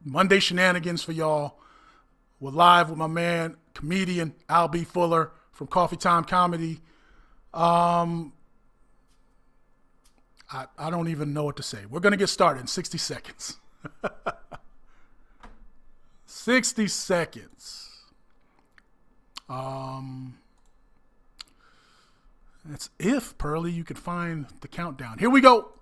Monday Shenanigans for y'all. We're live with my man, comedian Albee Fuller from Coffee Time Comedy. I don't even know what to say. We're going to get started in 60 seconds. 60 seconds. That's if, Pearly, you could find the countdown. Here we go.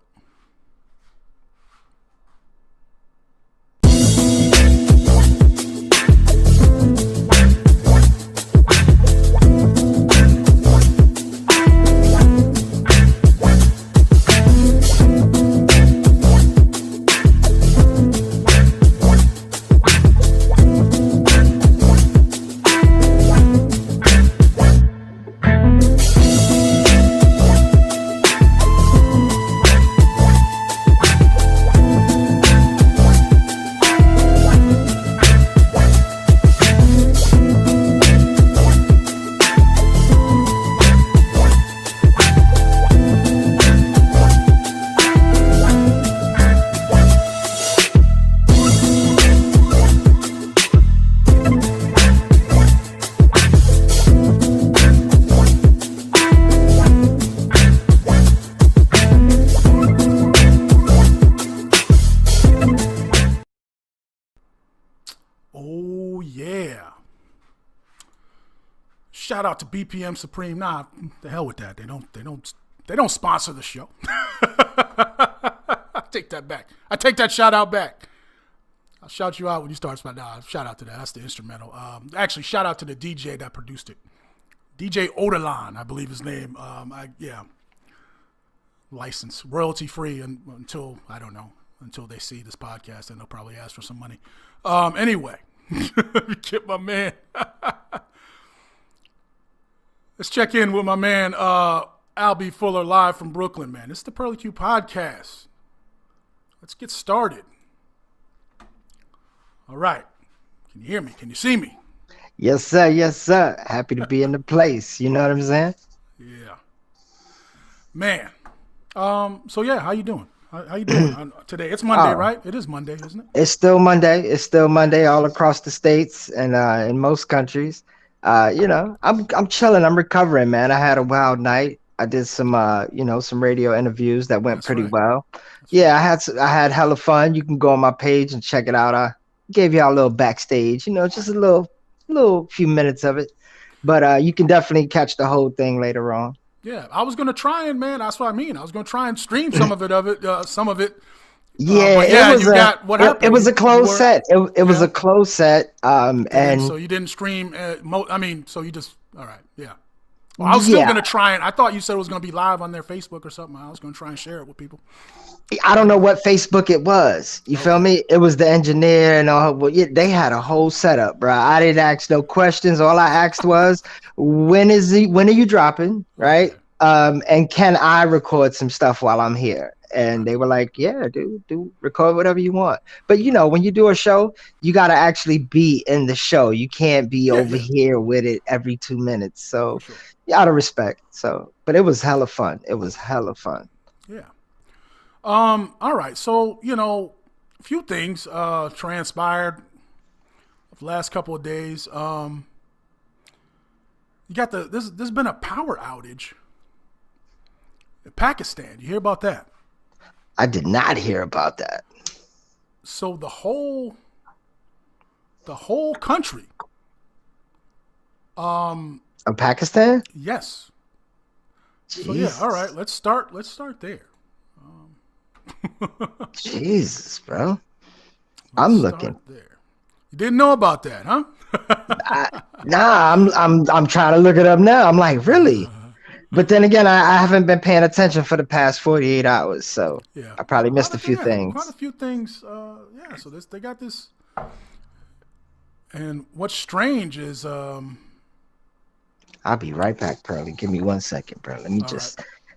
Oh yeah! Shout out to BPM Supreme. Nah, the hell with that. They don't sponsor the show. I take that back. I take that shout out back. I'll shout you out when you start. Nah, shout out to that. That's the instrumental. Actually, shout out to the DJ that produced it. DJ Odalan, I believe his name. License, royalty free, until I don't know. Until they see this podcast, and they'll probably ask for some money. Anyway, get my man. Let's check in with my man, Albee Fuller, live from Brooklyn, man. This is the Pearly Q podcast. Let's get started. All right. Can you hear me? Can you see me? Yes, sir. Yes, sir. Happy to be in the place. You know what I'm saying? Yeah. Man. So yeah, how you doing? How you doing today? It's Monday, right? It is Monday, isn't it? It's still Monday. It's still Monday all across the states and in most countries. I'm chilling. I'm recovering, man. I had a wild night. I did some some radio interviews that went pretty well. I had hella fun. You can go on my page and check it out. I gave y'all a little backstage, just a little few minutes of it. But you can definitely catch the whole thing later on. Yeah, I was gonna try and that's what I mean. I was gonna try and stream some of it. Yeah, it was a closed set. It was a closed set. And so you didn't stream. So you just all right. Yeah. Well, I was still gonna try and I thought you said it was gonna be live on their Facebook or something. I was gonna try and share it with people. I don't know what Facebook it was. You feel me? It was the engineer and all. Well, yeah, they had a whole setup, bro. I didn't ask no questions. All I asked was, when are you dropping, right? Okay. And can I record some stuff while I'm here? And they were like, yeah, do record whatever you want. But when you do a show, you got to actually be in the show. You can't be over here with it every 2 minutes. So, out of respect. So, but it was hella fun. Yeah. All right. So, a few things transpired the last couple of days. You got there's been a power outage in Pakistan. You hear about that? I did not hear about that. So the whole country of Pakistan? Yes. Jesus. So yeah, all right, let's start there. Jesus, bro. I'm looking there. You didn't know about that, huh? I'm trying to look it up now. I'm like, really? But then again, I haven't been paying attention for the past 48 hours, so I probably missed a few things. Quite a few things. So they got this. And what's strange is I'll be right back, Pearly. Give me 1 second, bro. Let me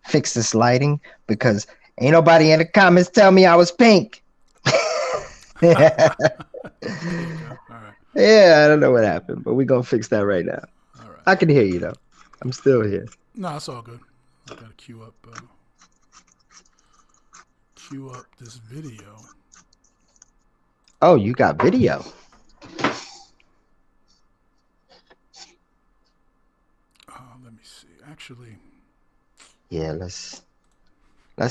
fix this lighting because ain't nobody in the comments tell me I was pink. Yeah. All right. Yeah, I don't know what happened, but we're going to fix that right now. All right. I can hear you, though. I'm still here. No, it's all good. I got to queue up this video. Oh, you got video. Let me see. Actually, Yeah, let's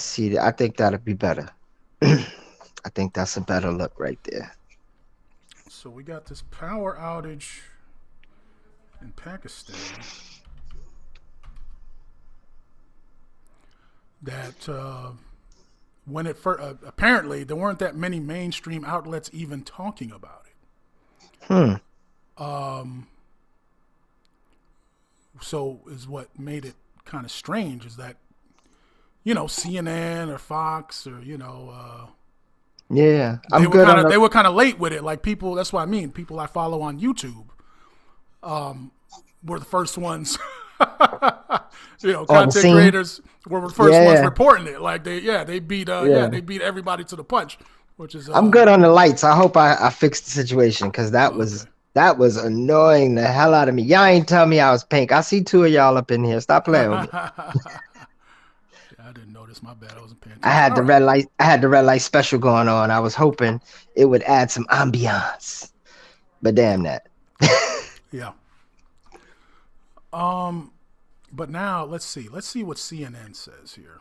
see. I think that'll be better. I think that's a better look right there. so we got this power outage in Pakistan that when it first, apparently there weren't that many mainstream outlets even talking about it. So is what made it kind of strange is that CNN or Fox or Yeah, they I'm were good kind on of the. they were kind of late with it. Like people, that's what I mean. People I follow on YouTube were the first ones. On the Content scene. creators were the first ones Yeah, reporting it. Like they beat yeah. they beat everybody to the punch, which is I'm good on the lights. I hope I fixed the situation because okay. that was annoying the hell out of me. Y'all ain't tell me I was pink. I see two of y'all up in here. Stop playing with me. I didn't notice. My bad. I wasn't paying I attention. had All the right. red light. I had the red light special going on. I was hoping it would add some ambiance, but damn that. Yeah. But now let's see. Let's see what CNN says here.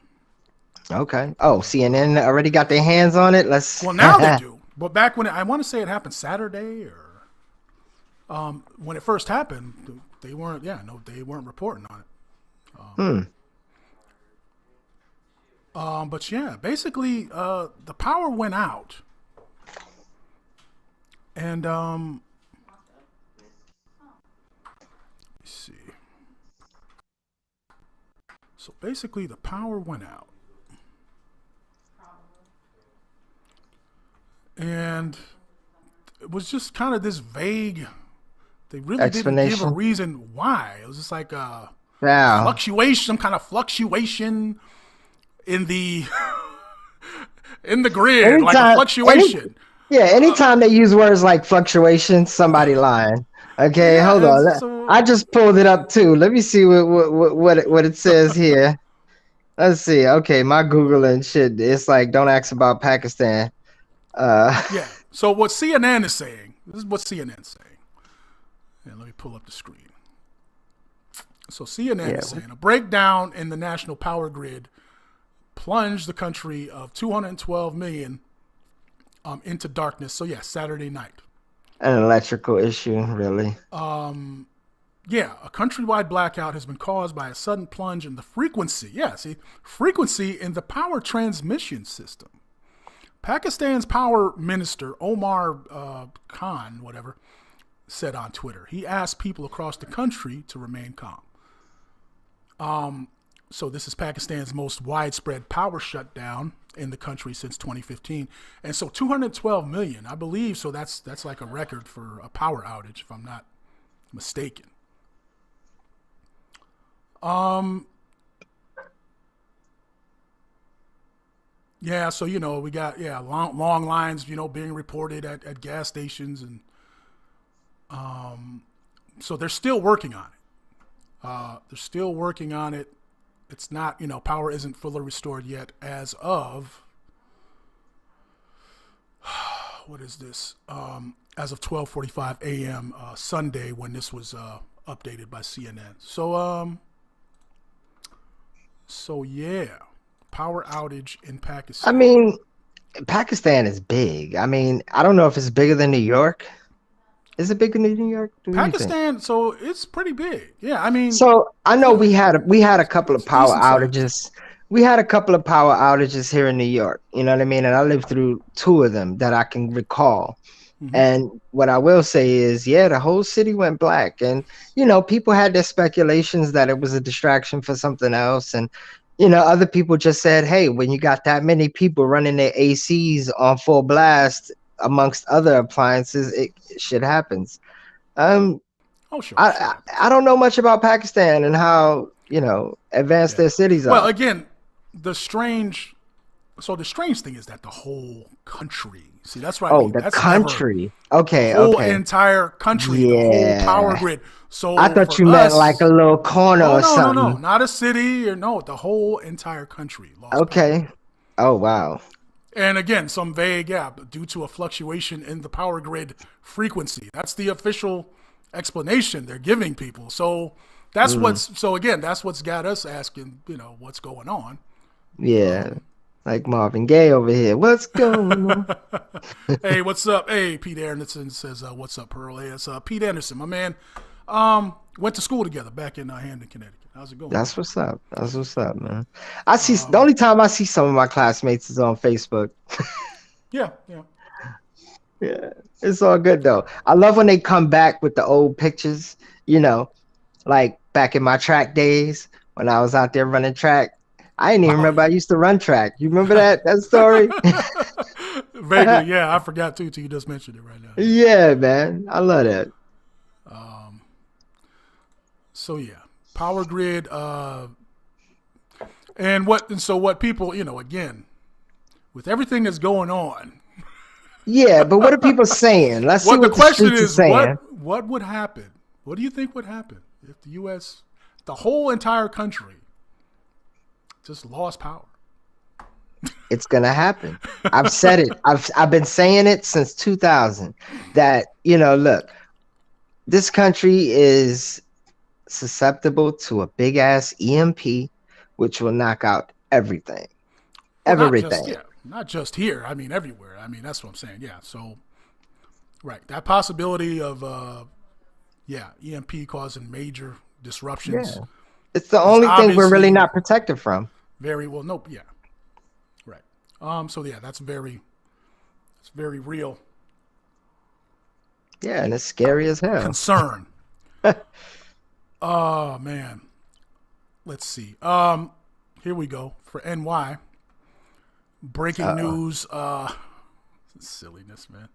Okay. Oh, CNN already got their hands on it. Let's. Well, now they do. But back when I want to say it happened Saturday or when it first happened, they weren't. Yeah, no, they weren't reporting on it. But yeah, basically, the power went out, and let's see. So basically, the power went out, and it was just kind of this vague. They really didn't give a Explanation. reason why. It was just like a Wow. fluctuation, some kind of fluctuation in the in the grid, like a Anytime, fluctuation. anytime they use words like fluctuation, somebody lying. Okay, Yeah, hold and on. I so just pulled it up too. Let me see what it says here. Let's see. Okay, my Google and shit. It's like don't ask about Pakistan. Uh, yeah. So what CNN is saying, this is what CNN is saying. And let me pull up the screen. So CNN yeah. is saying a breakdown in the national power grid plunged the country of 212 million into darkness. So yeah, Saturday night. An electrical issue, really. Yeah, a countrywide blackout has been caused by a sudden plunge in the frequency. Yeah, see, frequency in the power transmission system. Pakistan's power minister, Omar Khan, whatever, said on Twitter. He asked people across the country to remain calm. So this is Pakistan's most widespread power shutdown in the country since 2015. And so 212 million, I believe, so that's like a record for a power outage, if I'm not mistaken. Yeah, so we got long lines, being reported at gas stations, and so they're still working on it. They're still working on it. It's not, power isn't fully restored yet as of what is this? As of 12:45 a.m. Sunday, when this was updated by CNN. So yeah, power outage in I Pakistan. mean, Pakistan is big. I mean, I don't know if it's bigger than New York. Is it bigger than New York? What do you think? Pakistan, so it's pretty big. Yeah, I mean, So I know yeah, we had a couple of it's power decent size. outages. We had a couple of power outages here in New York. You know what I mean? And I lived through two of them that I can recall. Mm-hmm. And what I will say is, yeah, the whole city went black. And, people had their speculations that it was a distraction for something else. And, other people just said, hey, when you got that many people running their ACs on full blast amongst other appliances, shit happens. Um, Oh, sure, shit I, happens. I don't know much about Pakistan and how, advanced Yeah. their cities Well, are. again, the strange. So the strange thing is that the whole country. See, that's what I Oh, mean. the That's never country. the Okay, whole okay. entire country, the whole power Yeah. grid. I So thought for you meant like a us, little corner oh or no, no, no, something. not a city or no, the whole entire country lost power. Okay. Oh, wow. And again, some vague, due to a fluctuation in the power grid frequency. That's the official explanation they're giving people. So that's that's what's got us asking, what's going on. Yeah. Like Marvin Gaye over here. What's going on? Hey, what's up? Hey, Pete Anderson says, what's up, Pearl? Hey, it's Pete Anderson, my man. Went to school together back in Hamden, Connecticut. How's it going? That's what's up. That's what's up, man. I see. The only time I see some of my classmates is on Facebook. Yeah. Yeah, it's all good though. I love when they come back with the old pictures. Like back in my track days when I was out there running track. I didn't even remember I used to run track. You remember that story? Vaguely, yeah. I forgot too till you just mentioned it right now. Yeah, man. I love that. So yeah, power grid, and so what people, again, with everything that's going on. Yeah, but what are people saying? Let's see what the question streets is. are saying. What would happen? What do you think would happen if the U.S., the whole entire country, just lost power? It's gonna happen. I've said it. I've been saying it since 2000. That look, this country is susceptible to a big ass EMP, which will knock out everything. Everything. Not just here. I mean, everywhere. I mean, that's what I'm saying. Yeah. So, right. That possibility of, EMP causing major disruptions. Yeah. It's the only thing we're really not protected from. Very well. Nope. Yeah. Right. So yeah, it's very real. Yeah. And it's scary as hell. Concern. Oh man. Let's see. Here we go for NY. Breaking news. Silliness, man.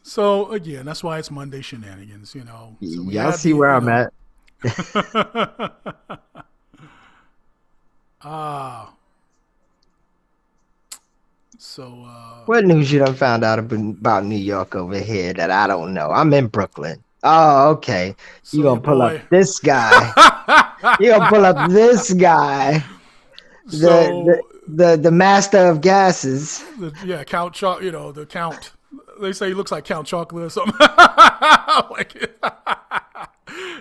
So again, that's why it's Monday Shenanigans. So y'all see where I'm at. What news you done found out about New York over here that I don't know? I'm in Brooklyn. Oh, okay. You gonna pull up this guy? You gonna pull up this guy? The master of gases. Count Chocolate. The Count. They say he looks like Count Chocolate or something.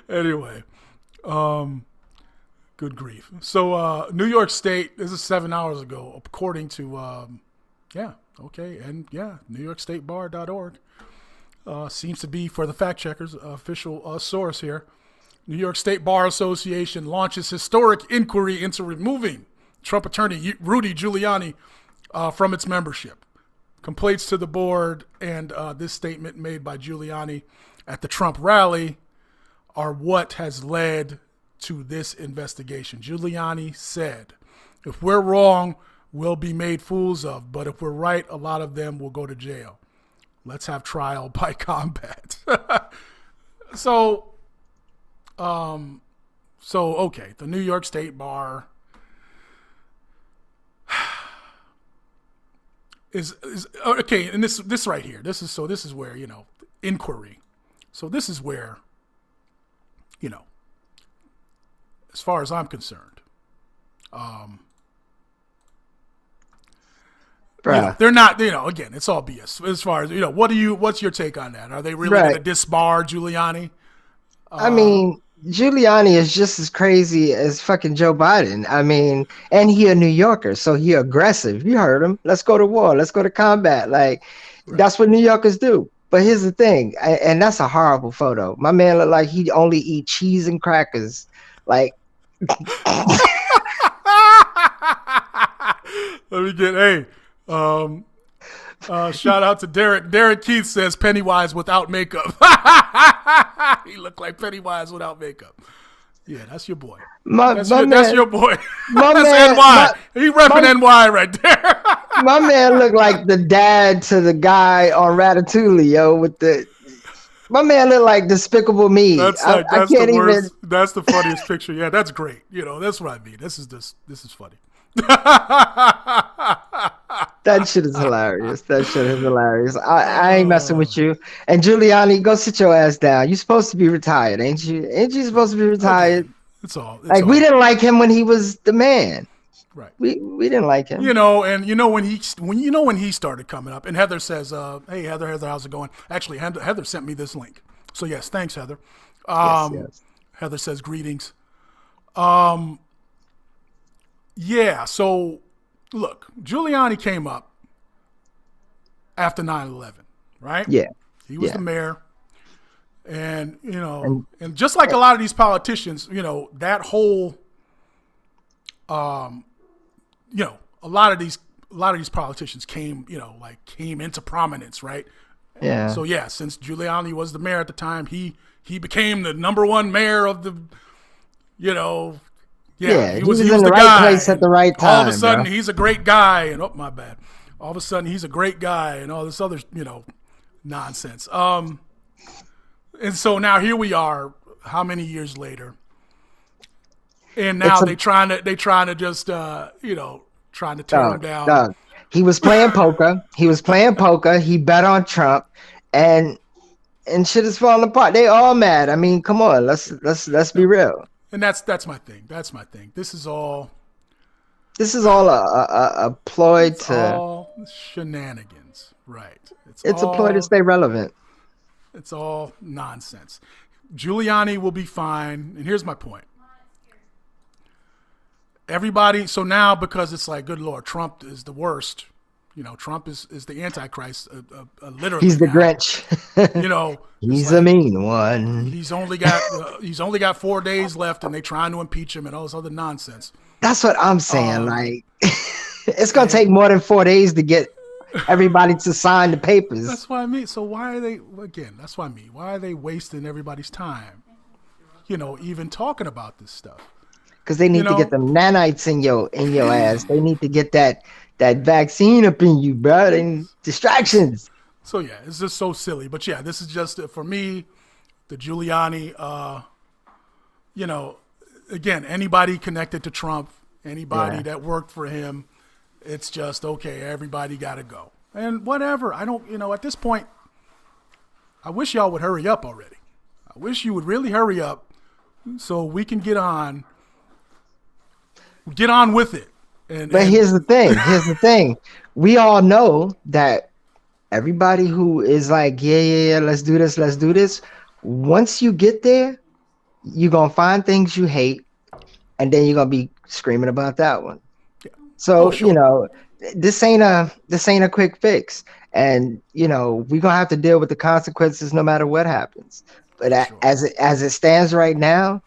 Anyway, good grief. So New York State. This is 7 hours ago, according to NewYorkStateBar.org. Seems to be, for the fact checkers, official source here. New York State Bar Association launches historic inquiry into removing Trump attorney Rudy Giuliani from its membership. Complaints to the board and this statement made by Giuliani at the Trump rally are what has led to this investigation. Giuliani said, "If we're wrong, we'll be made fools of, but if we're right, a lot of them will go to jail. Let's have trial by combat." Okay, the New York State Bar is okay, and this right here, this is where, inquiry. So this is where, as far as I'm concerned, they're not, again, it's all BS. As far as, what's your take on that? Are they really going to disbar Giuliani? I mean, Giuliani is just as crazy as fucking Joe Biden. I mean, and he a New Yorker, so he aggressive. You heard him. Let's go to war. Let's go to combat. That's what New Yorkers do. But here's the thing, and that's a horrible photo. My man looked like he only eat cheese and crackers. Let me get, shout out to Derek. Derek Keith says Pennywise without makeup. He looked like Pennywise without makeup. Yeah, that's your boy. That's your boy. That's NY. He repping NY right there. My man looked like the dad to the guy on Ratatouille, yo. My man looked like Despicable Me. That's the worst. That's the funniest picture. Yeah, that's great. That's what I mean. This is funny. That shit is hilarious. I ain't messing with you. And Giuliani, go sit your ass down. You supposed to be retired, ain't you? Ain't you supposed to be retired? It's all. We didn't like him when he was the man. Right. We didn't like him. And when he started coming up, and Heather says, "Hey Heather, how's it going?" Actually, Heather sent me this link. So yes, thanks Heather. Yes. Heather says greetings. Yeah. So look, Giuliani came up after 9/11, right? Yeah. He was Yeah. the mayor. And, And and just like a lot of these politicians, that whole, a lot of these politicians came into prominence, right? yeah. So yeah, since Giuliani was the mayor at the time, he became the number one mayor of the, he was in the the right guy. place at the right time. All of a sudden, bro. he's a great guy, and oh my bad. All of a sudden, he's a great guy, and all this other nonsense. And so now here we are, how many years later? And now they trying to just trying to tear him down. Doug. He was playing poker. He bet on Trump, and shit is falling apart. They all mad. I mean, come on, let's be real. And that's my thing. That's my thing. This is all a ploy all shenanigans, right? It's a ploy to stay relevant. It's all nonsense. Giuliani will be fine. And here's my point. Everybody, so now because it's like, good Lord, Trump is the worst. Trump is the Antichrist, literally. He's the now. Grinch. He's a mean one. He's only got 4 days left, and they trying to impeach him and all this other nonsense. That's what I'm saying. Like, it's gonna take more than 4 days to get everybody to sign the papers. That's what I mean. So why are they that's what I mean. Why are they wasting everybody's time? Even talking about this stuff. Because they need to get them nanites in your ass. They need to get that vaccine up in you, bro. And distractions. So yeah, it's just so silly. But yeah, this is just for me, the Giuliani. Again, anybody connected to Trump, anybody that worked for him. It's just, okay, everybody got to go. And whatever. I don't, at this point, I wish y'all would hurry up already. I wish you would really hurry up so we can get on with it. But here's the thing. We all know that everybody who is like, yeah, let's do this. Once you get there, you're going to find things you hate, and then you're going to be screaming about that one. So, sure. This ain't a quick fix, and we're gonna have to deal with the consequences no matter what happens. But sure. as it stands right now,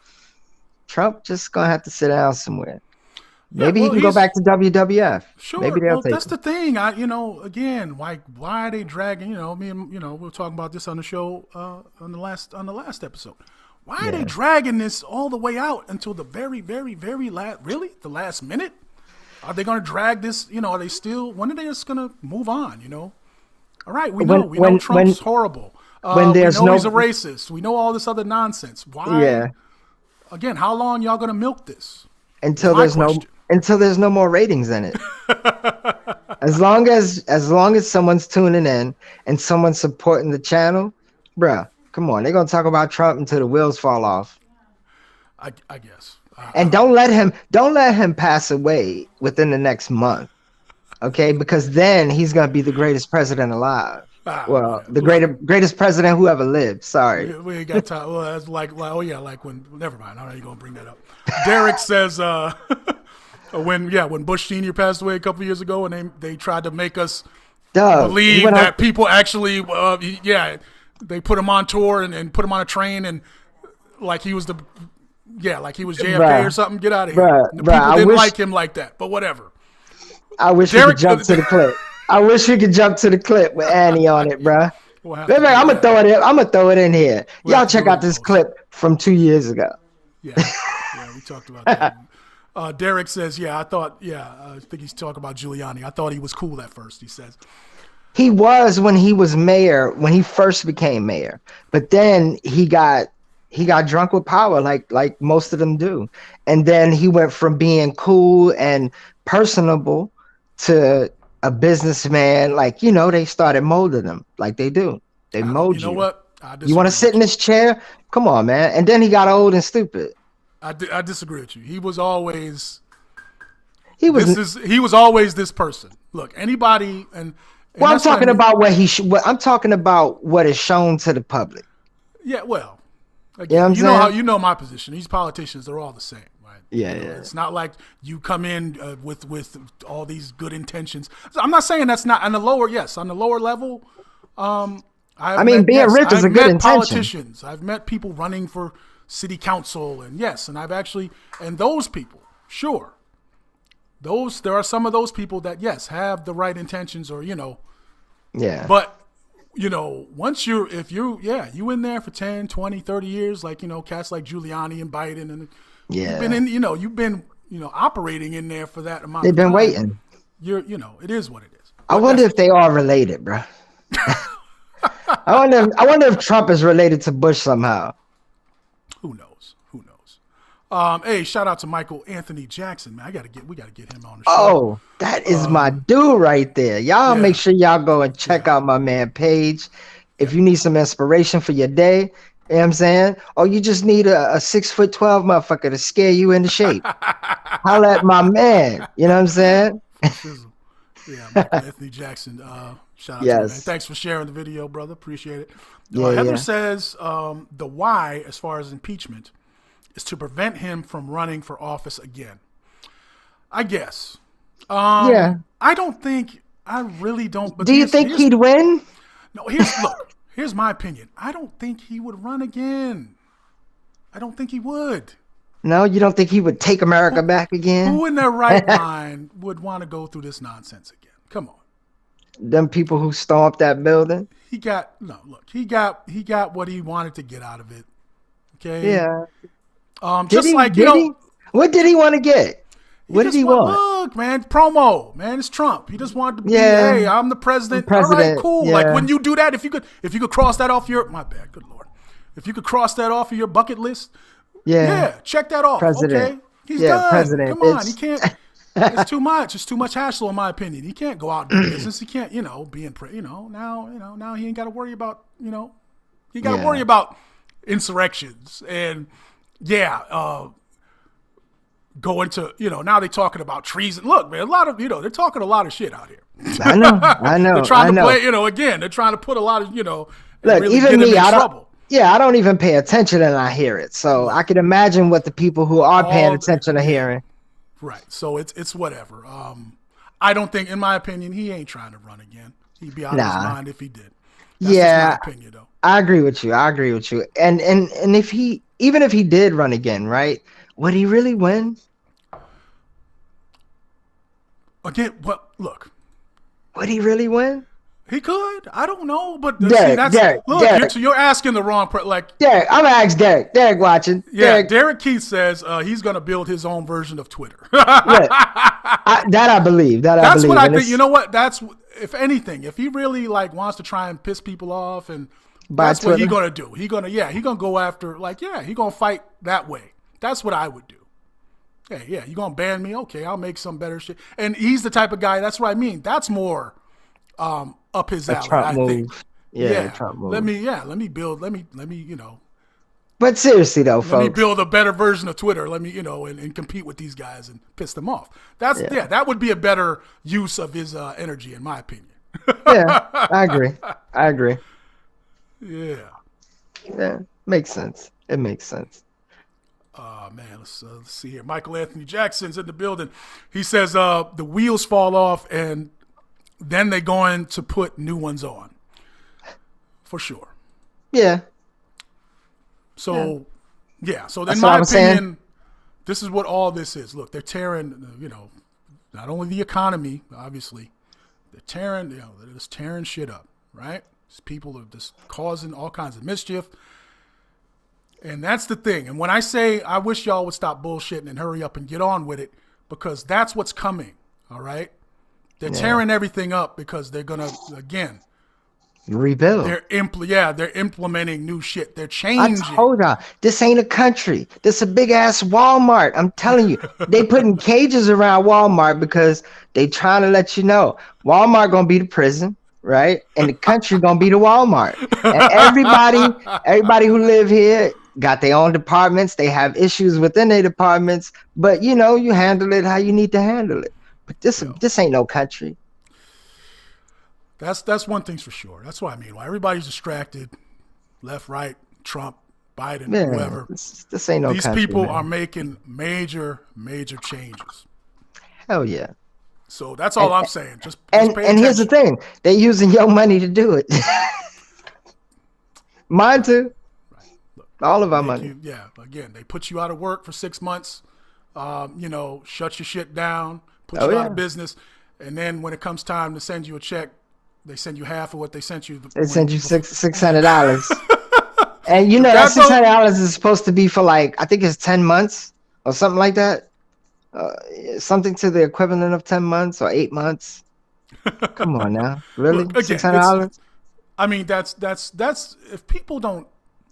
Trump just gonna have to sit down somewhere. Maybe he can go back to WWF. Sure. Maybe they'll take that's the thing. Again, like, why are they dragging? Me and we were talking about this on the show on the last episode. Why are they dragging this all the way out until the very, very, very last? Really, the last minute? Are they going to drag this? Are they still? When are they just going to move on? All right, we know Trump's horrible. We know he's a racist. We know all this other nonsense. Why? Yeah. Again, how long y'all going to milk this? Until there's no more ratings in it. as long as someone's tuning in and someone's supporting the channel, bruh, come on, they're gonna talk about Trump until the wheels fall off. I guess. And don't let him pass away within the next month, okay? Because then he's gonna be the greatest president alive. The greatest president who ever lived. Sorry, we ain't got time. Well, that's like when. Never mind. I'm not even gonna bring that up. Derek says when Bush Senior passed away a couple years ago, and they tried to make us believe that people actually they put him on tour and put him on a train and like he was like he was JFK or something. Get out of here. People didn't like him like that, but whatever. I wish we could jump to the clip. I wish we could jump to the clip with Annie on it, bro. I'm gonna throw it in. I'm gonna throw it in here. Y'all check out this clip from 2 years ago. Yeah, we talked about that. Derek says, I think he's talking about Giuliani. I thought he was cool at first, he says. He was when he was mayor, when he first became mayor. But then he got drunk with power like most of them do. And then he went from being cool and personable to a businessman. Like, they started molding him like they do. They mold you. You know what? You want to sit in this chair? Come on, man. And then he got old and stupid. I disagree with you. He was always He was. He was always this person. Look, anybody and well, I'm talking about what he. I'm talking about what is shown to the public. Yeah, well, again, you know my position. These politicians, they're all the same, right? Yeah, It's not like you come in with all these good intentions. I'm not saying that's not on the lower. Yes, on the lower level. Being rich is a good intention. Politicians. I've met people running for city council, and and those people, sure. There are some of those people that have the right intentions, or Yeah. But once you in there for 10, 20, 30 years, like cats like Giuliani and Biden, and you've been operating in there for that amount. They've been time. waiting. It is what it is. But I wonder if they are related, bro. I wonder if Trump is related to Bush somehow. Who knows? Hey, shout out to Michael Anthony Jackson, man. We gotta get him on the show. Oh, that is my dude right there. Y'all make sure y'all go and check out my man Page. If you need some inspiration for your day, you know what I'm saying? Or you just need a 6'12" motherfucker to scare you into shape. Holla at my man. You know what I'm saying? Yeah, Michael Anthony Jackson. Shout out to you, man. Thanks for sharing the video, brother. Appreciate it. Heather says the why, as far as impeachment, is to prevent him from running for office again. I guess. I don't think. I really don't. But do you think he'd win? No. Here's my opinion. I don't think he would run again. I don't think he would. No, you don't think he would take America back again? Who in their right mind would want to go through this nonsense again? Come on. Them people who stomped that building. He got what he wanted to get out of it. Okay. Yeah. What did he want to get? What did he want? Look, man, promo, man. It's Trump. He just wanted to be, hey, I'm the president. All right, cool. Yeah. Like when you do that, if you could cross that off your, my bad, good Lord. If you could cross that off of your bucket list, check that off. President. Okay, he's done. President. Come on, he can't. It's too much. It's too much hassle, in my opinion. He can't go out and do business. He can't, be in, now he ain't got to worry about, he got to worry about insurrections and. Going to, now they're talking about treason. Look, man, a lot of, they're talking a lot of shit out here. I know. They're trying to play, again, they're trying to put a lot of, look, really even me, I don't even pay attention and I hear it. So I can imagine what the people who are paying attention are hearing. Right. So it's whatever. I don't think, in my opinion, he ain't trying to run again. He'd be out of his mind if he did. That's just my opinion, though. I agree with you. And even if he did run again, right? Would he really win? Again, look. Would he really win? He could. I don't know, but Derek, you're asking the wrong Derek, I'm gonna ask Derek. Derek watching. Yeah, Derek Keith says he's gonna build his own version of Twitter. I believe. That's what I think. You know what? That's, if anything, if he really wants to try and piss people off, and that's what he's gonna do. He gonna go after he gonna fight that way. That's what I would do. Hey, you gonna ban me? Okay, I'll make some better shit. And he's the type of guy. That's what I mean. That's more up his alley. I think. Trump move. Let me build. Let me. But seriously though, folks, let me build a better version of Twitter. Let me, and compete with these guys and piss them off. That would be a better use of his energy, in my opinion. I agree. Yeah. Makes sense. It makes sense. Man, let's see here. Michael Anthony Jackson's in the building. He says the wheels fall off and then they're going to put new ones on. For sure. Yeah. So, So in my opinion, this is what all this is. Look, they're tearing, not only the economy, obviously, they're just tearing shit up, right? These people are just causing all kinds of mischief. And that's the thing. And when I say I wish y'all would stop bullshitting and hurry up and get on with it, because that's what's coming, all right? They're tearing everything up because they're going to, again, rebuild. They're implementing new shit. They're changing. I told y'all, this ain't a country. This a big-ass Walmart. I'm telling you. They putting cages around Walmart because they trying to let you know Walmart going to be the prison. Right, and the country gonna be the Walmart, and everybody who live here got their own departments. They have issues within their departments, but you know, you handle it how you need to handle it. But this ain't no country. That's one thing's for sure. That's what I mean. While everybody's distracted, left, right, Trump, Biden, whoever. This ain't no These country, people man. are making major changes. Hell yeah. So that's all I'm saying. Just and here's the thing: they're using your money to do it. Mine too. Right. Look, all of our money. Again, they put you out of work for 6 months. Shut your shit down, put you out of business, and then when it comes time to send you a check, they send you half of what they sent you. They send you $600, and you know that $600 is supposed to be for like, I think it's 10 months or something like that. Something to the equivalent of 10 months or 8 months. Come on now, really? Look, again, $600. I mean, that's if people don't.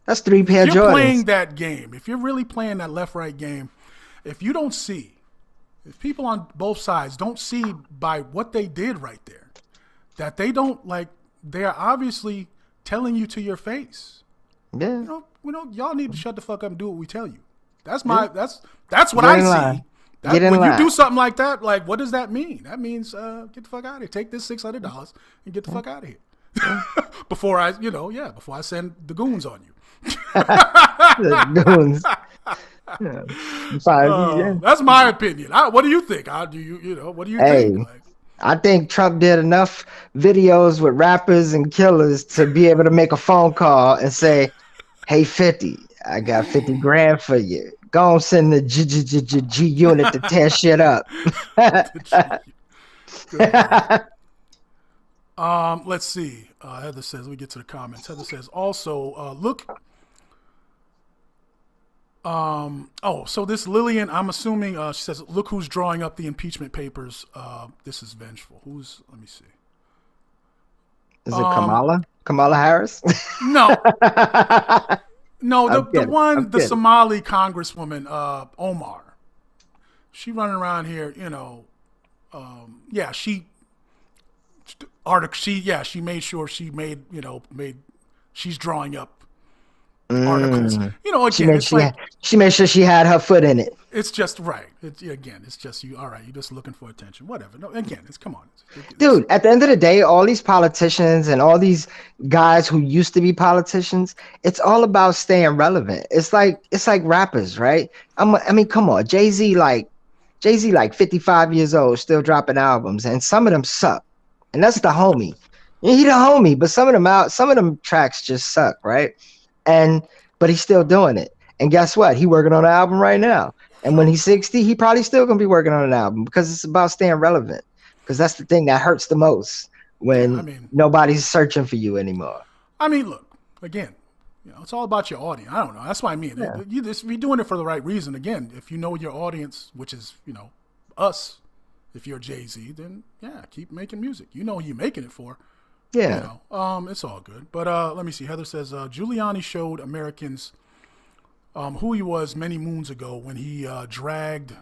That's 3 pair of Jordans. If you're playing that game, if you're really playing that left-right game, if you don't see, if people on both sides don't see by what they did right there, that they don't like, they are obviously telling you to your face. Yeah. Y'all need to shut the fuck up and do what we tell you. That's that's what I see. When you do something like that, like, what does that mean? That means get the fuck out of here. Take this $600 and get the fuck out of here. Before I send the goons on you. The goons. That's my opinion. What do you think? What do you think? Like, I think Trump did enough videos with rappers and killers to be able to make a phone call and say, "Hey, 50, I got 50 grand for you. Go and send the G unit to tear shit up." Let's see. Heather says, let me get to the comments. Heather says, also, look. So this Lillian, I'm assuming, she says, look who's drawing up the impeachment papers. This is vengeful. Let me see. Is it Kamala? Kamala Harris? No. No, the Somali Congresswoman, Omar. She running around here, she made sure she's drawing up articles. Again, she made sure she had her foot in it. It's just right. It's just you. All right, you're just looking for attention. Whatever. No, again, come on, dude. At the end of the day, all these politicians and all these guys who used to be politicians, it's all about staying relevant. It's like rappers, right? I mean, come on, Jay-Z, like 55 years old, still dropping albums, and some of them suck. And that's the homie. He the homie, but some of them tracks just suck, right? But he's still doing it. And guess what? He working on an album right now. And when he's 60, he probably still gonna be working on an album, because it's about staying relevant. Because that's the thing that hurts the most when nobody's searching for you anymore. I mean, look, again, it's all about your audience. I don't know. That's what I mean. Yeah. You're doing it for the right reason. Again, if you know your audience, which is, us, if you're Jay-Z, then keep making music. You know who you're making it for. Yeah. It's all good. But let me see. Heather says, Giuliani showed Americans who he was many moons ago when he dragged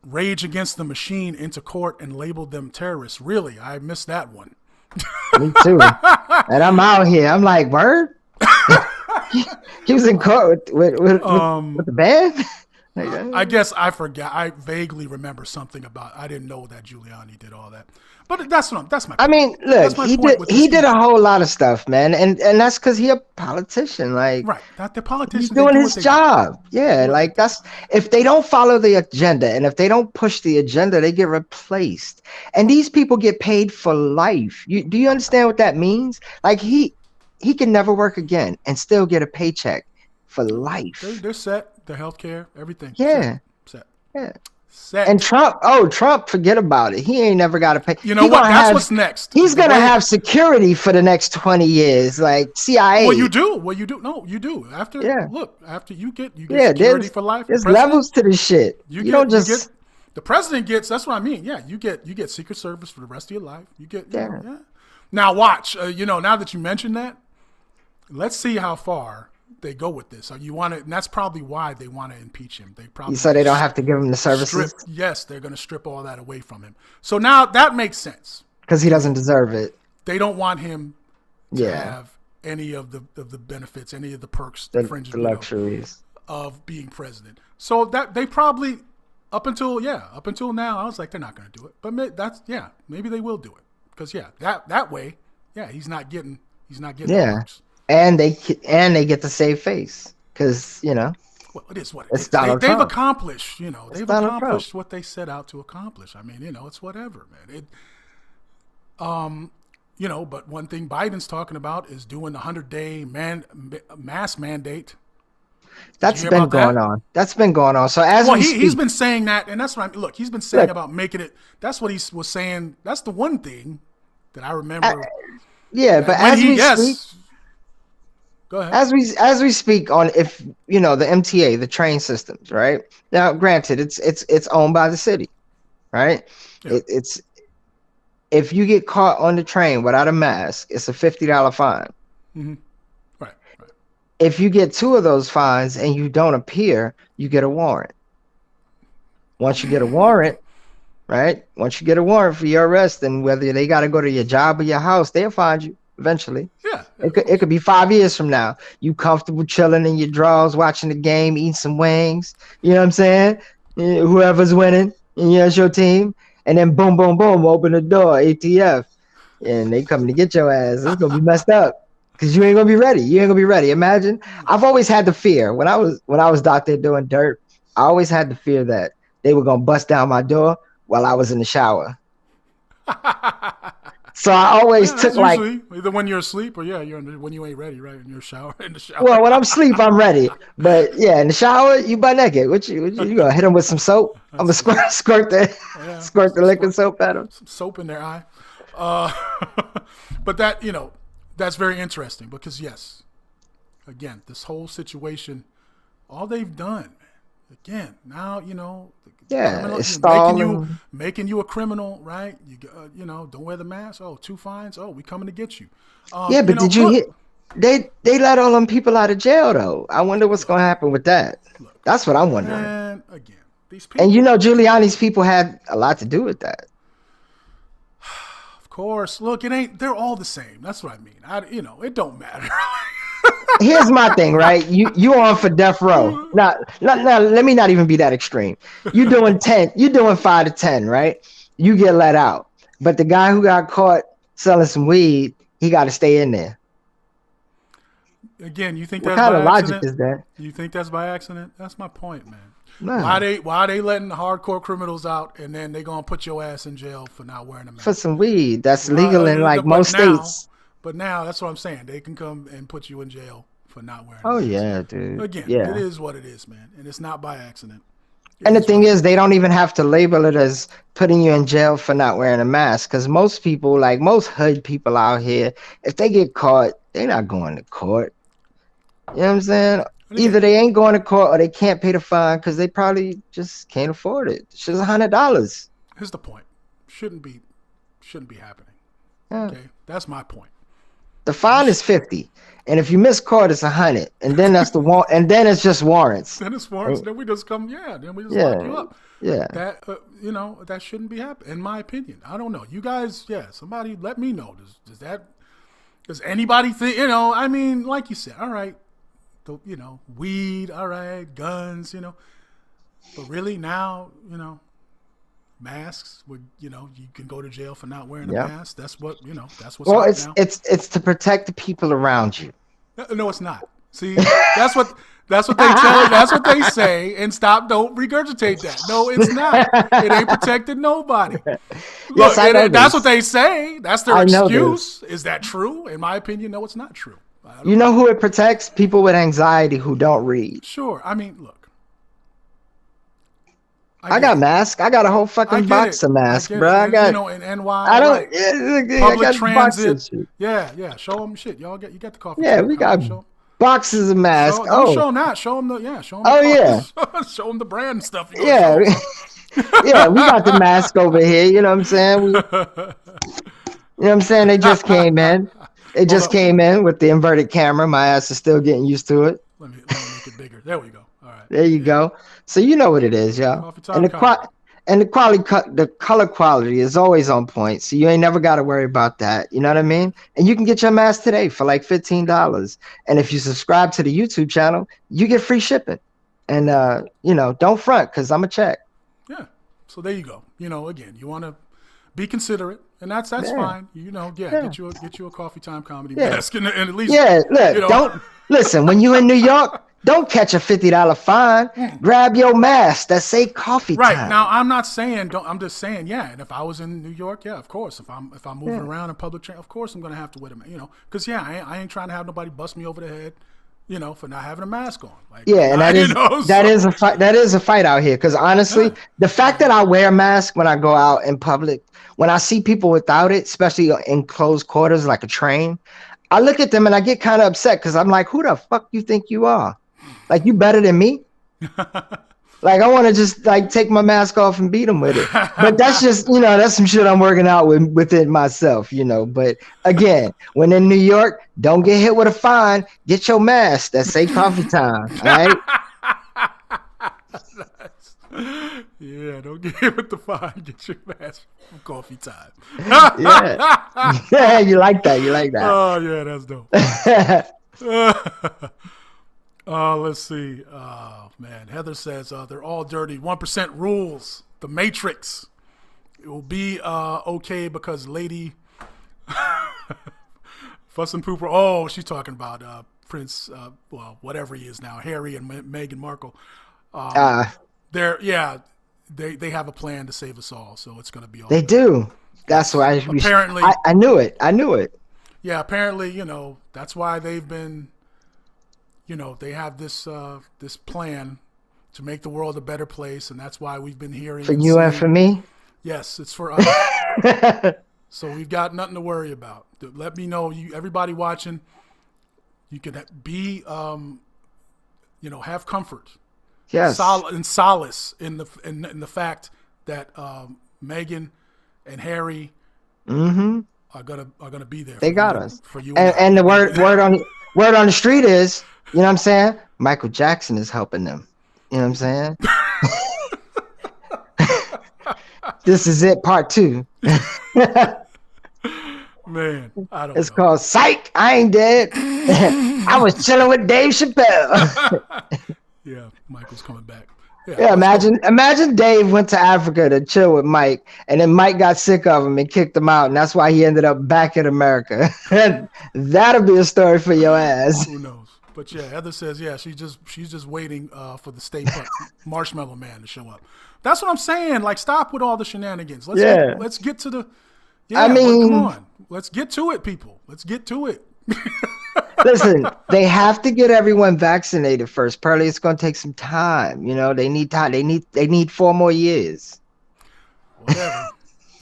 Rage Against the Machine into court and labeled them terrorists. Really? I missed that one. Me too. And I'm out here. I'm like, word? He was in court with the band? I guess I forgot. I vaguely remember something about. I didn't know that Giuliani did all that, but that's my point. I mean, look, he did a whole lot of stuff, man, and that's because he's a politician, like, right? Not the politician. He's doing his job, like that's, if they don't follow the agenda and if they don't push the agenda, they get replaced, and these people get paid for life. Do you understand what that means? Like he can never work again and still get a paycheck for life. They're set. The healthcare, everything. Yeah. Set. Yeah. Set. And Trump, forget about it. He ain't never got to pay. You know what? That's what's next. He's going to have security for the next 20 years, like CIA. Well, you do. No, you do. After you get security for life. There's levels to this shit. The president gets, that's what I mean. Yeah, you get Secret Service for the rest of your life. You get, Now watch, now that you mentioned that, let's see how far they go with this. And that's probably why they want to impeach him. So they don't have to give him the services? Yes, they're going to strip all that away from him. So now that makes sense. Because he doesn't deserve it. They don't want him to have any of the benefits, any of the perks, the fringes, luxuries of being president. So that they probably up until now, I was like, they're not going to do it. But maybe they will do it because that way, he's not getting the perks. And they get to save face because Well, it is what it it's is. Donald They've Trump. accomplished, they've Donald accomplished Trump. what they set out to accomplish. I mean, it's whatever, man. But one thing Biden's talking about is doing the 100-day mask mandate. That's been going on. That's been going on. So he's been saying that, and that's what he's been saying about making it. That's what he was saying. That's the one thing that I remember. But as we speak, go ahead. As we speak on the MTA, the train systems, right? Now, granted, it's owned by the city, right? Yeah. It's if you get caught on the train without a mask, it's a $50 fine. Mm-hmm. Right. If you get 2 of those fines and you don't appear, you get a warrant. Once you get a warrant, right? Once you get a warrant for your arrest, and whether they got to go to your job or your house, they'll find you eventually. Yeah. It could be 5 years from now. You comfortable chilling in your drawers, watching the game, eating some wings. You know what I'm saying? Whoever's winning, and it's your team. And then boom, boom, boom, open the door, ATF. And they coming to get your ass. It's going to be messed up because you ain't going to be ready. You ain't going to be ready. Imagine. I've always had the fear. When I was out there doing dirt, I always had the fear that they were going to bust down my door while I was in the shower. So I always took either when you're asleep or when you ain't ready, right? In your shower, in the shower. Well, when I'm asleep, I'm ready. But in the shower, you butt naked. What you gonna hit them with some soap? I'm gonna squirt the liquid soap at them. Some soap in their eye. But that's very interesting because again, this whole situation, all they've done, again, now it's making you a criminal, right? You don't wear the mask. Oh, 2 fines. Oh, we coming to get you. But did you hit? They let all them people out of jail though. I wonder what's gonna happen with that. That's what I'm wondering. And again, these people, and Giuliani's people had a lot to do with that. Of course. Look, they're all the same. That's what I mean. It don't matter. Here's my thing, right? You on for death row. Now, let me not even be that extreme. You doing 5 to 10, right? You get let out. But the guy who got caught selling some weed, he got to stay in there. Again, you think what that's kind by of accident? logic is that? You think that's by accident? That's my point, man. No. Why are they letting the hardcore criminals out and then they gonna put your ass in jail for not wearing a mask? For some weed. That's legal in most states. But now, that's what I'm saying. They can come and put you in jail for not wearing a mask. Oh, yeah, dude. Again, it is what it is, man. And it's not by accident. And the thing is, they don't even have to label it as putting you in jail for not wearing a mask. Because most people, like most hood people out here, if they get caught, they're not going to court. You know what I'm saying? Either they ain't going to court or they can't pay the fine because they probably just can't afford it. It's just $100. Here's the point. Shouldn't be happening. Yeah. Okay, that's my point. The fine is $50, and if you miss court, it's $100, and then that's and then it's just warrants. Then it's warrants. Then we just lock you up. Yeah. That that shouldn't be happening, in my opinion. I don't know. You guys, somebody let me know. Does anybody think? I mean, like you said, all right, weed, all right, guns, but really now, masks would you can go to jail for not wearing a mask. That's what that's what's now. It's to protect the people around you. No, it's not. See, that's what they say, and don't regurgitate that. No, it's not. It ain't protecting nobody. Look, that's what they say. That's their excuse. Is that true? In my opinion, no, it's not true. You know who it protects? People with anxiety who don't read. Sure. I mean, look. I got masks. I got a whole fucking box of masks, bro. I got in NY. I don't public transit. Yeah. Show them shit. You got the coffee. Yeah, we got boxes of masks. Show them that. Show them the Show them. Oh yeah. Show them the brand stuff. Yeah. Yeah, we got the mask over here. You know what I'm saying? You know what I'm saying? They just came in. They just came in with the inverted camera. My ass is still getting used to it. Let me make it bigger. There we go. All right. There you go. So you know what it is, y'all. And the color quality is always on point, so you ain't never got to worry about that. You know what I mean? And you can get your mask today for like $15. And if you subscribe to the YouTube channel, you get free shipping. And don't front, because I'm a check. Yeah. So there you go. Again, you want to be considerate, and that's fine. Get you a coffee time comedy mask, and at least look, don't listen when you in New York. Don't catch a $50 fine. Grab your mask that say coffee time. Right. Now, I'm not saying don't. I'm just saying, and if I was in New York, of course. If I'm moving around in public transit, of course I'm gonna have to wear them. Because I ain't trying to have nobody bust me over the head, for not having a mask on. And that is a fight. That is a fight out here. Because honestly, the fact that I wear a mask when I go out in public, when I see people without it, especially in closed quarters like a train, I look at them and I get kind of upset because I'm like, who the fuck you think you are? Like, you better than me? Like, I want to just take my mask off and beat them with it. But that's just, that's some shit I'm working out within myself, But again, when in New York, don't get hit with a fine. Get your mask that say coffee time. All right? Yeah, don't get hit with the fine. Get your mask for coffee time. Yeah, you like that. You like that. Oh, yeah, that's dope. Let's see. Man, Heather says they're all dirty. 1% rules. The Matrix. It will be okay because Lady Fuss and Pooper. Oh, she's talking about Prince. Whatever he is now, Harry and Meghan Markle. They have a plan to save us all, so it's going to be all. They do. That's why. Apparently, I knew it. I knew it. Yeah, apparently, that's why they've been. They have this plan to make the world a better place, and that's why we've been hearing for you and for me. Yes, it's for us. So we've got nothing to worry about. Let me know, everybody watching. You can be, have comfort, yes, and solace in the fact that Meghan and Harry are gonna be there. They got us for you, and the word on the street is. You know what I'm saying? Michael Jackson is helping them. You know what I'm saying? This is it, part 2. Man, I don't know. It's called Psych. I Ain't Dead. I was chilling with Dave Chappelle. Yeah, Michael's coming back. Yeah, imagine Dave went to Africa to chill with Mike, and then Mike got sick of him and kicked him out, and that's why he ended up back in America. That'll be a story for your ass. Who knows? But yeah, Heather says, she's just waiting for the Stay Puft Marshmallow Man to show up. That's what I'm saying. Like, stop with all the shenanigans. Let's get to the. Yeah, I mean, come on. Let's get to it, people. Let's get to it. Listen, they have to get everyone vaccinated first. Pearly, it's going to take some time. They need time. They need 4 more years. Whatever.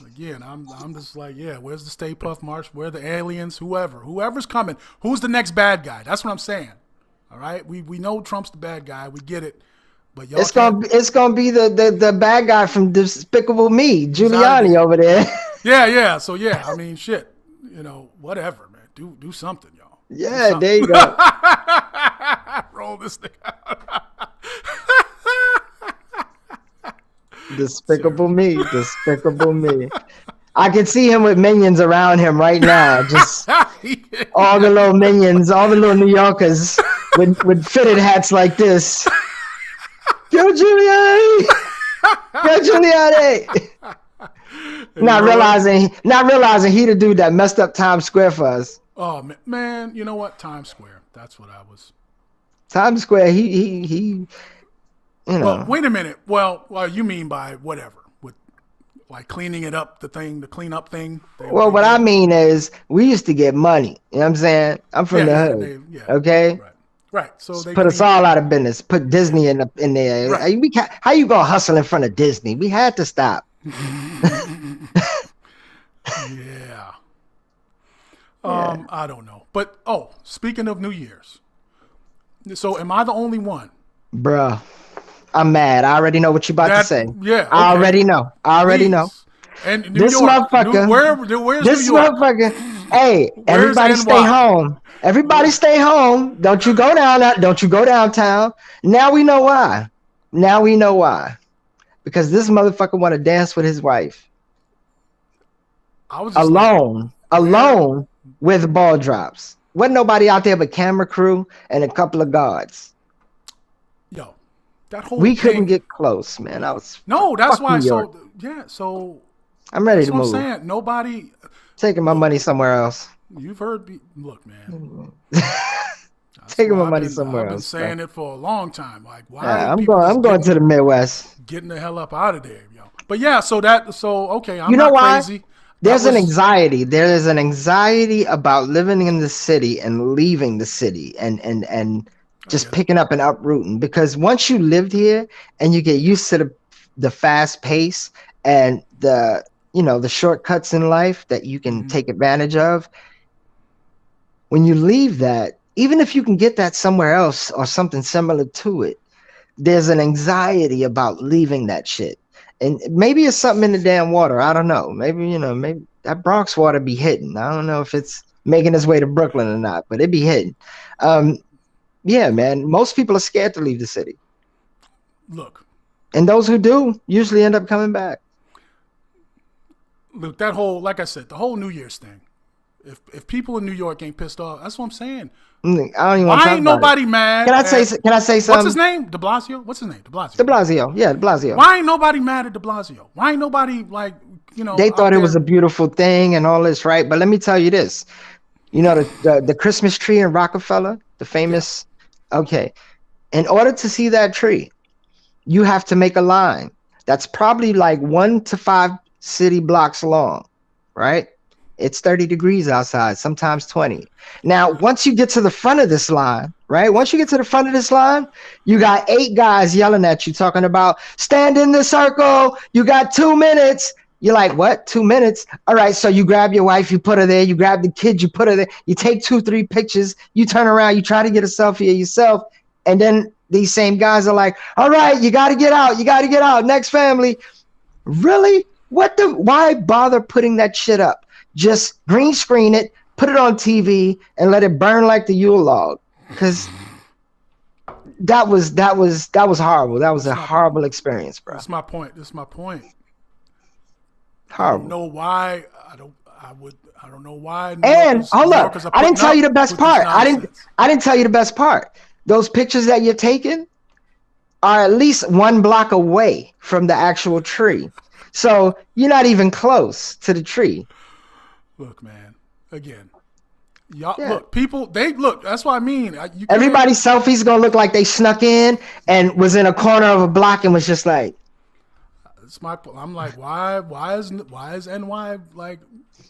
Again, I'm just like, where's the Stay Puft March? Where are the aliens? Whoever's coming. Who's the next bad guy? That's what I'm saying. All right, we know Trump's the bad guy. We get it. But it's gonna be the bad guy from Despicable Me, Giuliani over there. Yeah. So I mean, shit. Whatever, man. Do something, y'all. Yeah, there you go. Roll this thing out. Despicable Me. I can see him with minions around him right now. Just all the little minions, all the little New Yorkers with fitted hats like this. Go Giuliani! Go Giuliani! Not realizing he the dude that messed up Times Square for us. Oh man, you know what? Times Square. That's what I was. Times Square. He. Well, wait a minute. Well, you mean by whatever with like cleaning it up, the cleanup thing. Well, what I mean is we used to get money. You know what I'm saying? I'm from the hood. Okay. Right. So they put us all out of business. Put Disney in there. Right. How you gonna hustle in front of Disney? We had to stop. Yeah. I don't know. But speaking of New Year's. So am I the only one? Bruh. I'm mad. I already know what you're about to say. Yeah. Okay. I already know. And this motherfucker. Where's this New York? motherfucker. Hey, everybody stay home. Everybody stay home. Don't you go down. Don't you go downtown. Now we know why. because this motherfucker want to dance with his wife I was just like, alone with ball drops. Wasn't nobody out there but camera crew and a couple of guards. yo, that whole We thing, couldn't get close, man. I was that's fuck why. New York. So yeah, so I'm ready that's to what move. I'm saying. Nobody. Taking my money somewhere else. You've heard me. Look, man. Taking my money somewhere I've been else. saying it for a long time. Like, why? Yeah, are I'm people going. just I'm going to the Midwest. getting the hell up out of there, yo. But yeah, so okay, I'm You know not why? crazy. There's an anxiety. There is an anxiety about living in the city and leaving the city and just picking up and uprooting. Because once you lived here and you get used to the fast pace and the shortcuts in life that you can take advantage of, when you leave that, even if you can get that somewhere else or something similar to it, there's an anxiety about leaving that shit. And maybe it's something in the damn water. I don't know. Maybe that Bronx water be hitting. I don't know if it's making its way to Brooklyn or not, but it be hitting. Yeah, man. Most people are scared to leave the city. Look. And those who do usually end up coming back. Look, that whole, like I said, the whole New Year's thing. If people in New York ain't pissed off, that's what I'm saying. I don't even want to Why talk ain't about nobody it. mad? Can I say something? What's his name? De Blasio? What's his name? De Blasio. De Blasio. Yeah, De Blasio. Why ain't nobody mad at De Blasio? Why ain't nobody They thought it was a beautiful thing and all this, right? But let me tell you this. You know the Christmas tree in Rockefeller, the famous. Yeah. Okay. In order to see that tree, you have to make a line that's probably like 1 to 5 city blocks long, right? It's 30 degrees outside, sometimes 20. Now, once you get to the front of this line, right? Once you get to the front of this line, you got 8 guys yelling at you, talking about stand in the circle. You got 2 minutes. You're like, what? 2 minutes? All right. So you grab your wife, you put her there. You grab the kid, you put her there. You take 2-3 pictures. You turn around, you try to get a selfie of yourself. And then these same guys are like, all right, you got to get out. You got to get out. Next family. Really? Why bother putting that shit up? Just green screen it, put it on TV, and let it burn like the Yule log. Because that was horrible. That was a horrible experience, bro. That's my point. Horrible. I don't know why. I don't know why. And hold up, I didn't tell you the best part. I didn't tell you the best part. Those pictures that you're taking are at least 1 block away from the actual tree. So you're not even close to the tree. Look, man. Again, y'all look. People, that's what I mean. Everybody's selfies gonna look like they snuck in and was in a corner of a block and was just like. I'm like, why is NY like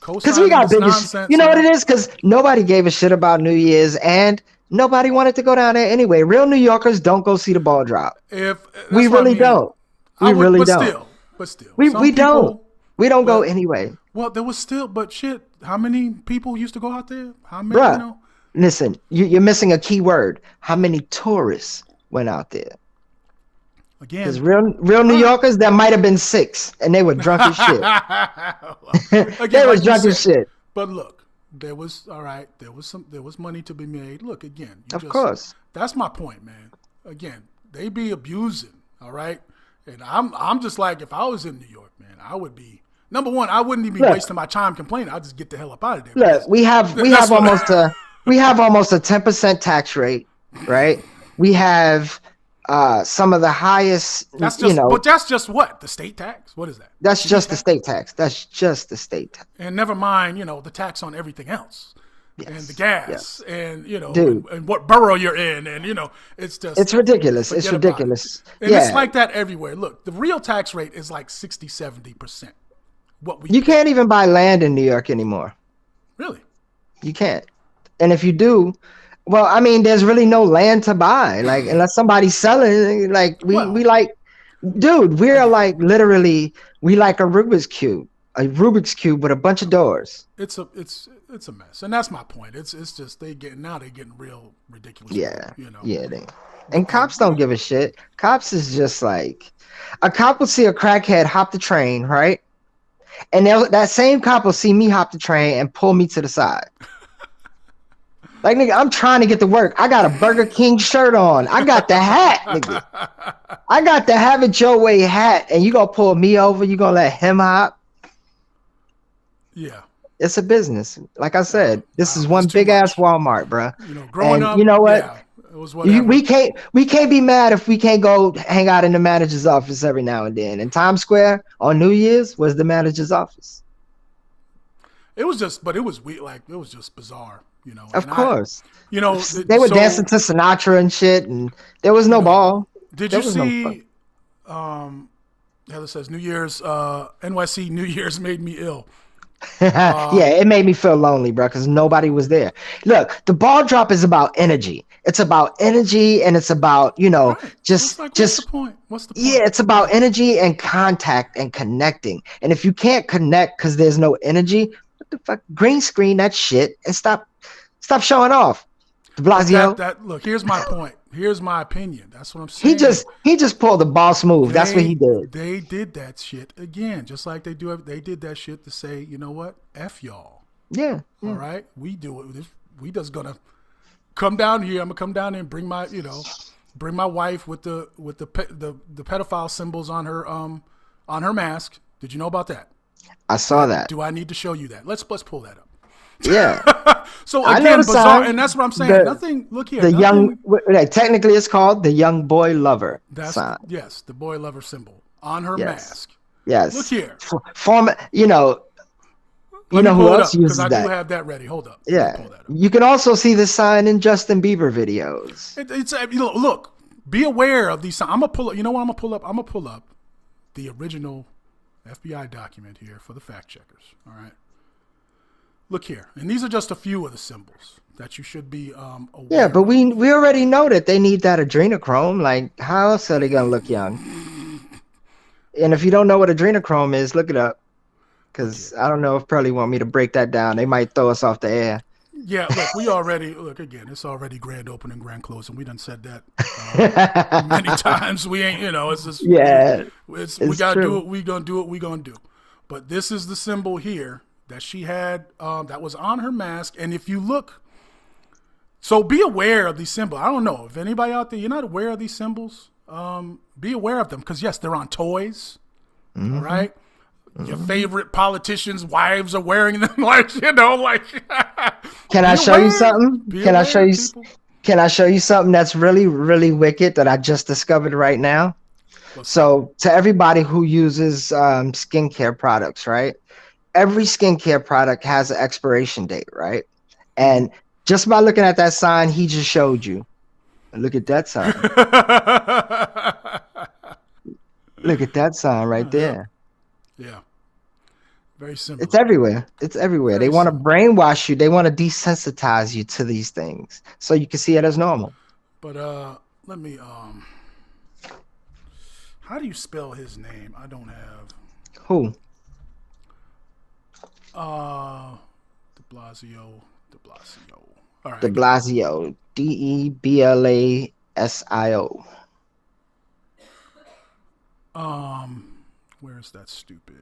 co-signing? Because we got biggest. Nonsense, you know what it is? Because nobody gave a shit about New Year's and nobody wanted to go down there anyway. Real New Yorkers don't go see the ball drop. We really don't. We really don't. But still, we don't. We don't go anyway. Well, there was still, but shit, how many people used to go out there? How many? Bruh, listen, you're missing a key word. How many tourists went out there? Again, because real New Yorkers, there might have been 6, and they were drunk as shit. They were drunk as shit. But look, there was money to be made. Look, again, of course, that's my point, man. Again, they be abusing, all right. And I'm just like, if I was in New York, man, I would be. Number one, I wouldn't even be wasting my time complaining. I'd just get the hell up out of there. Look, we have almost a 10% tax rate, right? We have some of the highest. But that's just what? The state tax? What is that? That's just the state tax. That's just the state tax. And never mind, the tax on everything else. Yes, and the gas, and dude, and what borough you're in, and it's ridiculous. It's ridiculous. And it's like that everywhere. Look, the real tax rate is like 60-70%. You can't even buy land in New York anymore. Really? You can't. And if you do, well, I mean, there's really no land to buy. Like, unless somebody's selling, like we like, dude, we're like literally, we like a Rubik's Cube with a bunch of doors. It's a mess, and that's my point. It's just they're getting real ridiculous. Yeah, and cops don't give a shit. Cops is just like, a cop will see a crackhead hop the train, right? And that same cop will see me hop the train and pull me to the side. Like, nigga, I'm trying to get to work. I got a Burger King shirt on. I got the hat, nigga. I got the Have It Your Way hat, and you gonna pull me over? You gonna let him hop? Yeah. It's a business. Like I said, this is one it's too big ass much. Walmart, bro. Growing up, you know what? yeah, it was whatever. We can't be mad if we can't go hang out in the manager's office every now and then. And Times Square on New Year's was the manager's office. It was just, but it was weird. Like, it was just bizarre, Of course. They were dancing to Sinatra and shit, and there was no ball. Did you see? Heather says New Year's, NYC New Year's made me ill. Yeah, it made me feel lonely, bro, because nobody was there. Look, the ball drop is about energy. It's about energy, and it's about Right. just what's the point? What's the point? Yeah, it's about energy and contact and connecting. And if you can't connect because there's no energy, what the fuck? Green screen that shit and stop showing off. De Blasio. Look, here's my point. Here's my opinion. That's what I'm saying. He just pulled the boss move. That's what he did. They did that shit again, just like they do. They did that shit to say, you know what? F y'all. Yeah. All right, we do it. We just gonna come down here. I'm gonna come down here and bring my, bring my wife with the pedophile symbols on her mask. Did you know about that? I saw that. Do I need to show you that? Let's pull that up. Yeah. So again, bizarre, and that's what I'm saying. Nothing. Look here. Technically, it's called the young boy lover sign. Yes, the boy lover symbol on her mask. Yes. Look here. You know who else uses that? Because I do have that ready. Hold up. Yeah. You can also see the sign in Justin Bieber videos. Look. Be aware of these signs. I'm gonna pull up. You know what? I'm gonna pull up the original FBI document here for the fact checkers. All right. Look here, and these are just a few of the symbols that you should be aware. Yeah, but we already know that they need that adrenochrome. Like, how else are they gonna look young? And if you don't know what adrenochrome is, look it up, because I don't know if Pearly want me to break that down. They might throw us off the air. Yeah, look, again, it's already grand opening, grand closing. We done said that many times. We ain't, it's just we gotta do what we gonna do what we gonna do. But this is the symbol here that she had, that was on her mask. And if you look, so be aware of these symbols. I don't know if anybody out there, you're not aware of these symbols, be aware of them, because yes, they're on toys. All right. Your favorite politicians' wives are wearing them, Can I show you something? Can I show you something that's really, really wicked that I just discovered right now? So to everybody who uses skincare products, right? Every skincare product has an expiration date, right? And just by looking at that sign he just showed you, look at that sign. Look at that sign right there. Yeah. Very simple. It's everywhere. They want to brainwash you. They want to desensitize you to these things so you can see it as normal. But let me how do you spell his name? I don't have. Who? De Blasio. All right. De Blasio. DEBLASIO. Where's that stupid?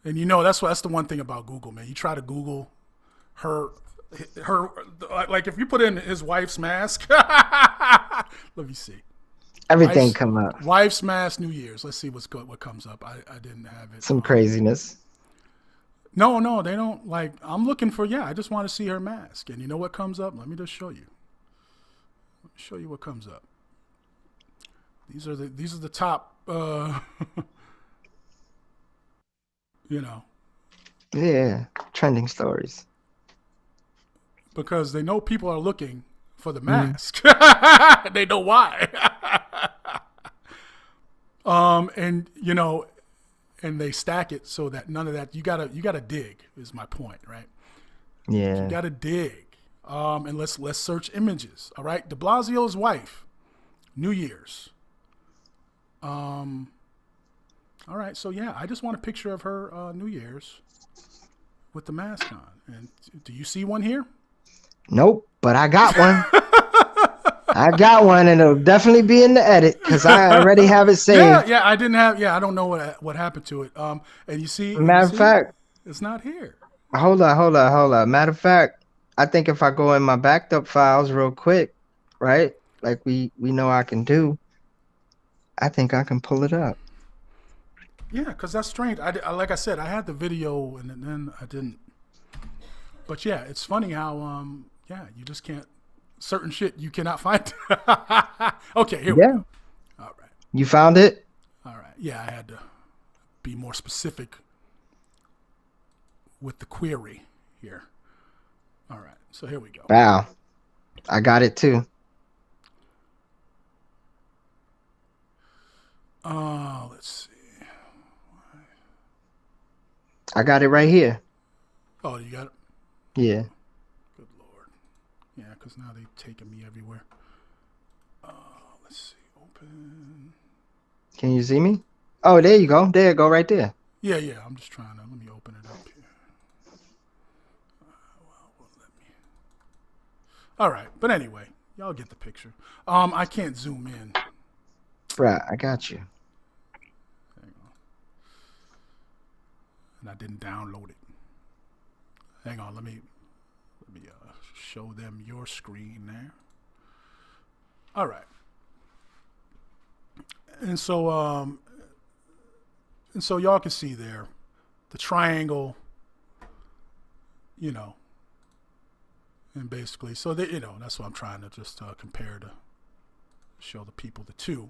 And that's the one thing about Google, man. You try to Google her, like if you put in his wife's mask. Let me see. Everything come up. Wife's mask, New Year's. Let's see what comes up. I didn't have it. Some craziness. No, they don't. Like, I'm looking for. Yeah, I just want to see her mask. And you know what comes up? Let me just show you. Let me show you what comes up. These are the top. Yeah, trending stories. Because they know people are looking for the mask. They know why. And they stack it so that none of that, you gotta dig, is my point, right? Yeah. You gotta dig. And let's search images. All right. De Blasio's wife, New Year's. All right. So yeah, I just want a picture of her New Year's with the mask on. And do you see one here? Nope, but I got one. I got one, and it'll definitely be in the edit because I already have it saved. Yeah, I didn't have. Yeah, I don't know what happened to it. And you see, matter of fact, It's not here. Hold on. Matter of fact, I think if I go in my backed up files real quick, right? Like we know I can do, I think I can pull it up. Yeah, because that's strange. Like I said, I had the video and then I didn't. But yeah, it's funny how yeah, you just can't certain shit you cannot find. Okay, here we go. All right. You found it? All right. Yeah, I had to be more specific with the query here. All right. So here we go. Wow. I got it too. Let's see. I got it right here. Oh, you got it? Yeah. Good Lord. Yeah, because now they've taken me everywhere. Let's see. Open. Can you see me? Oh, there you go. There you go, right there. Yeah. I'm just trying to. Let me open it up here. Won't let me. All right. But anyway, y'all get the picture. I can't zoom in. Right, I got you. Hang on. And I didn't download it. Hang on. Let me show them your screen there. All right. And so y'all can see there the triangle, you know, and basically, so that, you know, that's what I'm trying to just compare to show the people the two.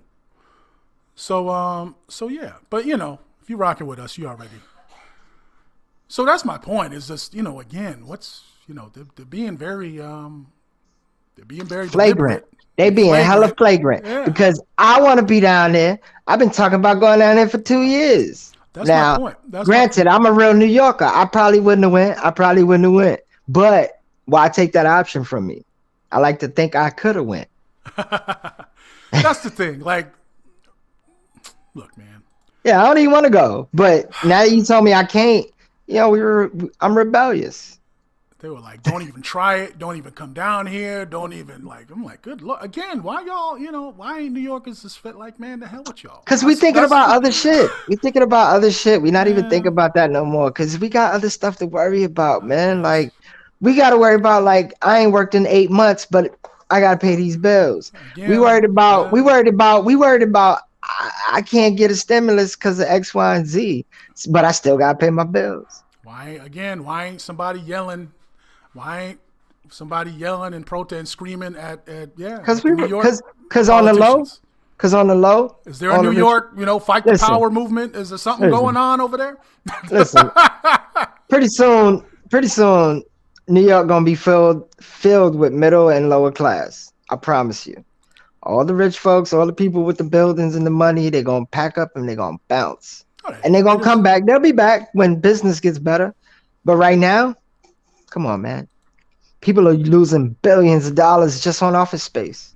So yeah, but you know, if you're rocking with us, you already. So that's my point. Is just, you know, again, what's, you know, they're being very Flagrant. deliberate. They being hella flagrant because I want to be down there. I've been talking about going down there for 2 years. That's now, my point. Granted, I'm a real New Yorker. I probably wouldn't have went. But why take that option from me? I like to think I could have went. That's the thing. Like, look, man. Yeah, I don't even want to go. But now that you told me I can't, you know, I'm rebellious. They were like, don't even try it. Don't even come down here. Don't even, like, I'm like, good Lord. Again, why y'all, you know, why ain't New Yorkers just fit like, man, the hell with y'all? Because we thinking about other shit. We thinking about other shit. We not even thinking about that no more. Because we got other stuff to worry about, man. Like, we got to worry about, like, I ain't worked in 8 months, but I got to pay these bills. Again, we worried about I can't get a stimulus because of X, Y, and Z. But I still got to pay my bills. Why ain't somebody yelling? Why ain't somebody yelling and protesting, screaming at yeah? Because on the low. Is there a New York, you know, fight the power movement? Is there something going on over there? Listen, pretty soon, New York gonna be filled with middle and lower class. I promise you. All the rich folks, all the people with the buildings and the money, they're gonna pack up and they're gonna bounce. And they're gonna come back. They'll be back when business gets better. But right now, come on, man. People are losing billions of dollars just on office space.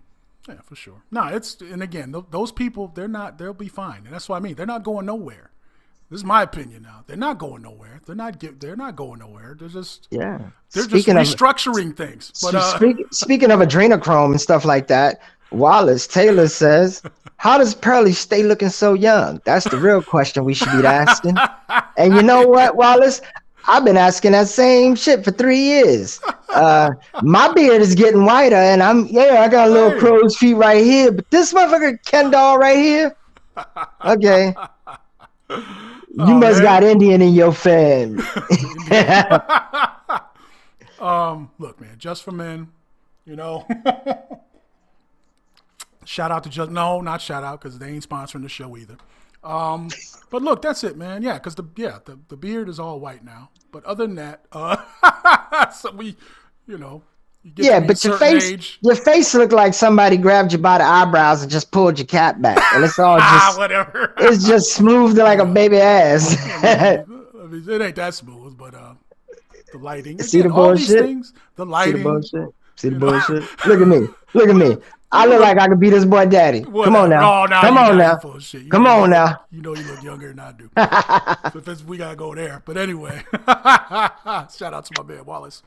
Yeah, for sure. No, and again, those people, they'll be fine. And that's what I mean. They're not going nowhere. This is my opinion now. They're not going nowhere. They're not going nowhere. They're just restructuring things. But speaking of adrenochrome and stuff like that, Wallace Taylor says, how does Pearly stay looking so young? That's the real question we should be asking. And you know what, Wallace? I've been asking that same shit for 3 years. My beard is getting whiter, and I got a little crow's feet right here, but this motherfucker Ken doll right here. Okay. You must got Indian in your family. Look, man, Just for Men, you know. Shout out to not shout out because they ain't sponsoring the show either. But look, that's it, man. Yeah, because the beard is all white now. But other than that, so we, you know, you get but your face looked like somebody grabbed you by the eyebrows and just pulled your cap back, and it's all just whatever. It's just smooth like a baby ass. I mean, it ain't that smooth, but the lighting. See the bullshit. All these things, the lighting. See the bullshit. Look at me. I look like I could be this boy daddy. Whatever. Come on now. Come on now. You know you look younger than I do. So we got to go there. But anyway, shout out to my man Wallace.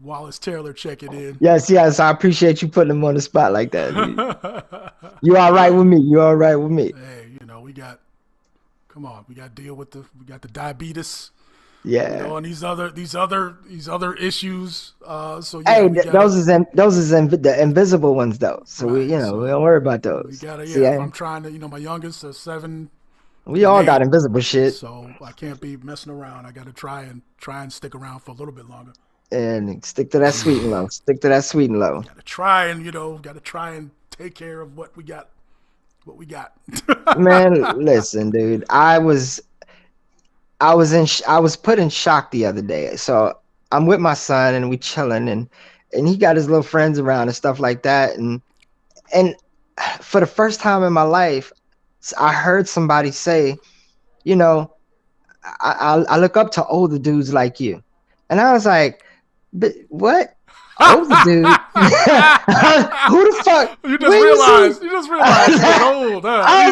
Wallace Taylor checking in. Yes. I appreciate you putting him on the spot like that. You all right with me? Hey, you know, we got to deal with we got the diabetes. Yeah. And these other issues. So yeah, Hey, those is the invisible ones though. So right. we don't worry about We those. gotta, See, if I'm trying to, my youngest is 7 we and all 8, got invisible shit, so I can't be messing around. I gotta try and stick around for a little bit longer. and stick to that sweet and low. Stick to that sweet and low. Gotta try and take care of what we got. What we got. Man, listen, dude. I was put in shock the other day. So I'm with my son and we chilling and he got his little friends around and stuff like that. And for the first time in my life, I heard somebody say, you know, I look up to older dudes like you. And I was like, but what? Older dude? Who the fuck? You just realized he was old, huh? I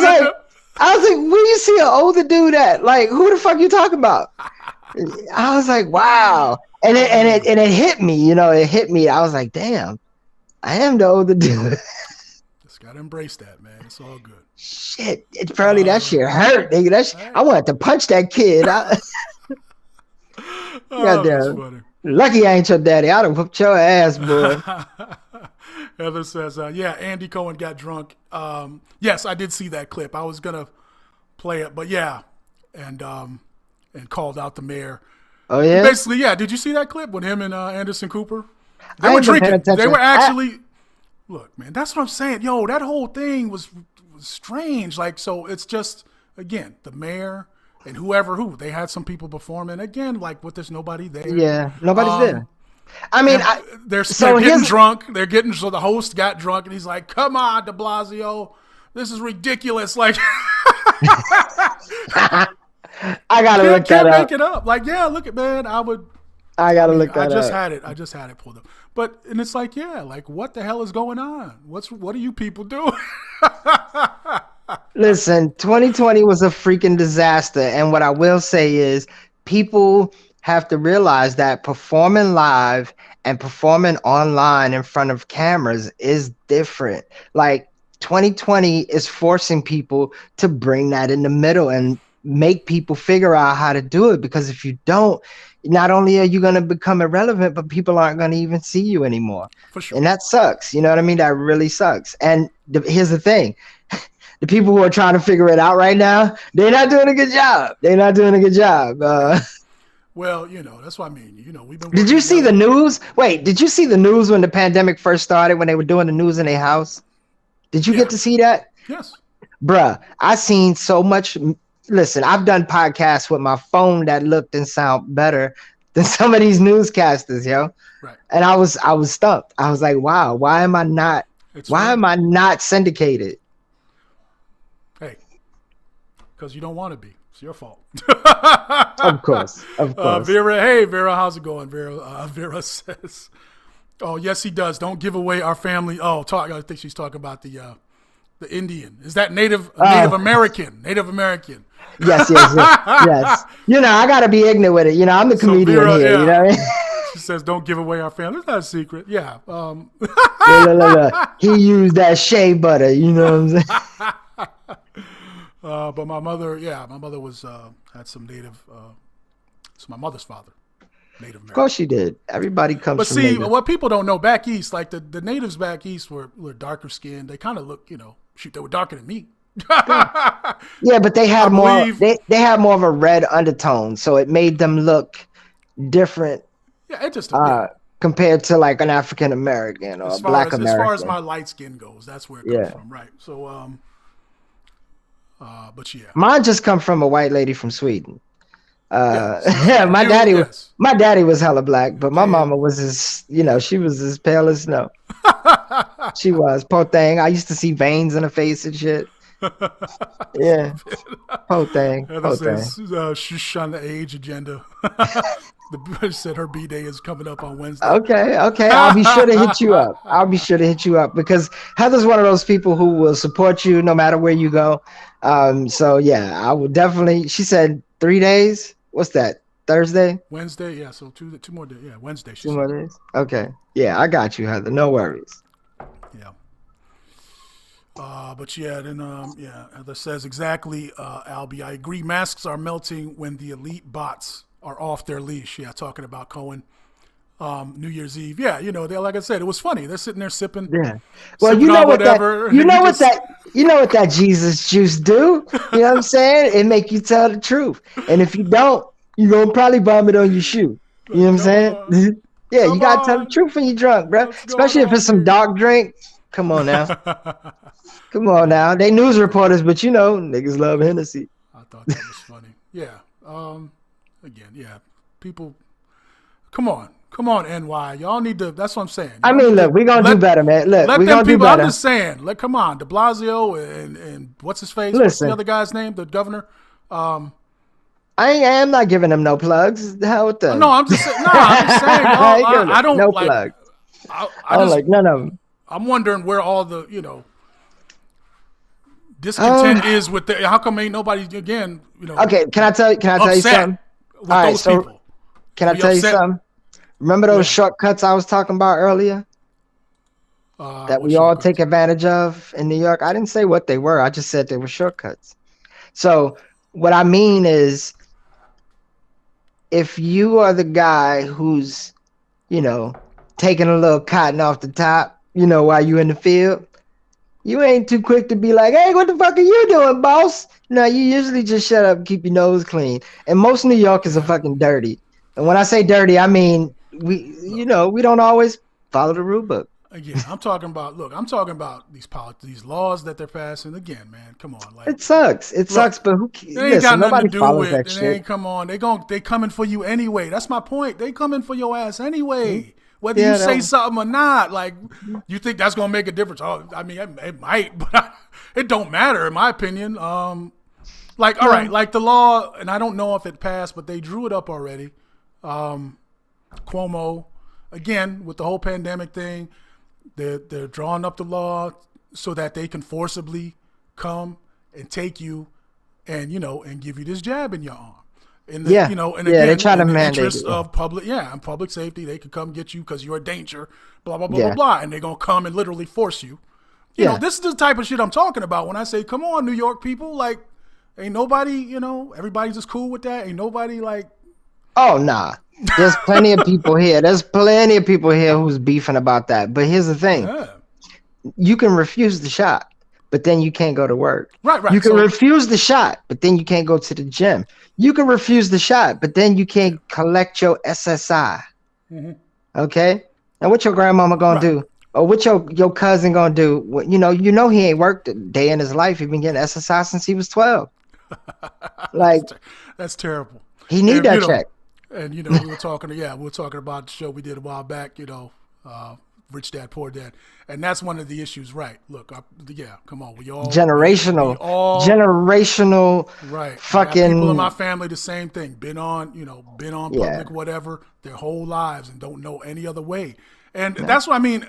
was like, where you see an older dude at? Like, who the fuck you talking about? I was like, wow. And it hit me, it hit me. I was like, damn, I am the older dude. Just gotta embrace that, man. It's all good. Shit, it's probably that shit hurt, nigga. I wanted to punch that kid. Goddamn. Lucky I ain't your daddy. I'd have whooped your ass, boy. Heather says, Andy Cohen got drunk. Yes, I did see that clip. I was gonna play it, but yeah, and called out the mayor. Oh yeah. Basically, yeah. Did you see that clip with him and Anderson Cooper? They were drinking. They were actually. Look, man, that's what I'm saying. Yo, that whole thing was strange. Like, so it's just, again, the mayor and who they had some people performing again. Like, there's nobody there. Yeah, nobody's there. I mean, they're getting drunk. So the host got drunk, and he's like, "Come on, De Blasio, this is ridiculous." Like, I gotta look that up. Can't make it up. Like, yeah, look at man. I gotta look that up. I just had it pulled up. And it's like, yeah, like what the hell is going on? What are you people doing? Listen, 2020 was a freaking disaster. And what I will say is people have to realize that performing live and performing online in front of cameras is different. Like 2020 is forcing people to bring that in the middle and make people figure out how to do it. Because if you don't, not only are you going to become irrelevant, but people aren't going to even see you anymore. For sure. And that sucks. You know what I mean? That really sucks. And here's the thing. The people who are trying to figure it out right now, they're not doing a good job. Well, that's what I mean. We've been. Did you see the news? Wait, did you see the news when the pandemic first started, when they were doing the news in their house? Did you get to see that? Yes. Bruh, I seen so much. Listen, I've done podcasts with my phone that looked and sound better than some of these newscasters, yo. Right. And I was stumped. I was like, wow, why am I not syndicated? Hey, because you don't want to be. It's your fault. Of course. Vera, how's it going? Vera says, "Oh yes, he does. Don't give away our family." I think she's talking about the Indian. Is that Native American? Native American. Yes. I gotta be ignorant with it. I'm the comedian here. Yeah. You know what I mean? She says, "Don't give away our family." It's not a secret. Yeah. Look. He used that shea butter. You know what I'm saying? But my mother was had some native. It's my mother's father, Native American. Of course she did. Everybody comes. But from see, native. what people don't know back east, like the natives back east were darker skinned. They kind of look, they were darker than me. Yeah, but they had more. They had more of a red undertone, so it made them look different. Yeah, it just compared to like an African American or a Black American. As far as my light skin goes, that's where it comes from, right? So, but yeah, mine just come from a white lady from Sweden. My daddy was hella black, but my mama was she was as pale as snow. She was, poor thing. I used to see veins in her face and shit. Yeah, poor thing. She's on the age agenda. The said her B-day is coming up on Wednesday. Okay. I'll be sure to hit you up. Because Heather's one of those people who will support you no matter where you go. So yeah, I will definitely. She said 3 days. What's that? Thursday? Wednesday. Yeah. So two more days. Yeah, Wednesday. Two more days. Okay. Yeah, I got you, Heather. No worries. Yeah. But yeah, then Heather says exactly, Albee. I agree. Masks are melting when the elite bots are off their leash. Yeah, talking about Cohen. New Year's Eve. Yeah, they like I said, it was funny. They're sitting there sipping. Yeah. Well, sipping on whatever. You know what that Jesus juice do? You know what I'm saying? It make you tell the truth. And if you don't, you're gonna probably vomit on your shoe. You know what I'm saying? Yeah, you gotta tell the truth when you're drunk, bro. Especially if it's some dark drink. Come on now. Come on now. They news reporters, but niggas love Hennessy. I thought that was funny. Yeah. Again, yeah. People, come on, NY. Y'all need to. That's what I'm saying. I mean, look, we're gonna do better, man. Look, we're gonna do better. I'm just saying. Come on, De Blasio and what's his face? What's the other guy's name? The governor. I am not giving them no plugs. The hell with them. No, I'm just saying. I don't no like. Plugs. I don't like none of them. I'm wondering where all the discontent is with the. How come ain't nobody again? Okay, can I tell you something? With all right, those people. Can I tell you something? Remember those shortcuts I was talking about earlier? That we all take advantage of in New York? I didn't say what they were. I just said they were shortcuts. So what I mean is, if you are the guy who's, taking a little cotton off the top, while you in the field, you ain't too quick to be like, hey, what the fuck are you doing, boss? No, you usually just shut up and keep your nose clean. And most New Yorkers are fucking dirty. And when I say dirty, I mean, we don't always follow the rule book. Again, I'm talking about these laws that they're passing. Again, man, come on. Like, it sucks. It sucks, but who cares? They ain't got nothing to do with that it. shit. They coming for you anyway. That's my point. They coming for your ass anyway. Whether you say something or not. Like, you think that's going to make a difference? Oh, I mean, it might, but it don't matter in my opinion. All right, like the law, and I don't know if it passed, but they drew it up already. Cuomo, again, with the whole pandemic thing, they're drawing up the law so that they can forcibly come and take you and give you this jab in your arm. Again, they're trying to in the mandate interest of public safety, they could come get you because you're a danger, blah, blah, blah, blah, blah, and they're going to come and literally force you. You know, this is the type of shit I'm talking about when I say, come on, New York people, like, ain't nobody, everybody's just cool with that. Ain't nobody like. Oh, nah. There's plenty of people here. There's plenty of people here who's beefing about that. But here's the thing. Yeah. You can refuse the shot, but then you can't go to work. Right. You can refuse the shot, but then you can't go to the gym. You can refuse the shot, but then you can't collect your SSI. Mm-hmm. Okay? And what your grandmama gonna do? Or what your cousin gonna do? You know he ain't worked a day in his life. He been getting SSI since he was 12. Like, that's terrible. He need that check. And we were talking about the show we did a while back, Rich Dad, Poor Dad. And that's one of the issues, right? Look, come on, we all generational, right? Fucking people in my family, the same thing. Been on public whatever their whole lives and don't know any other way. And that's what I mean.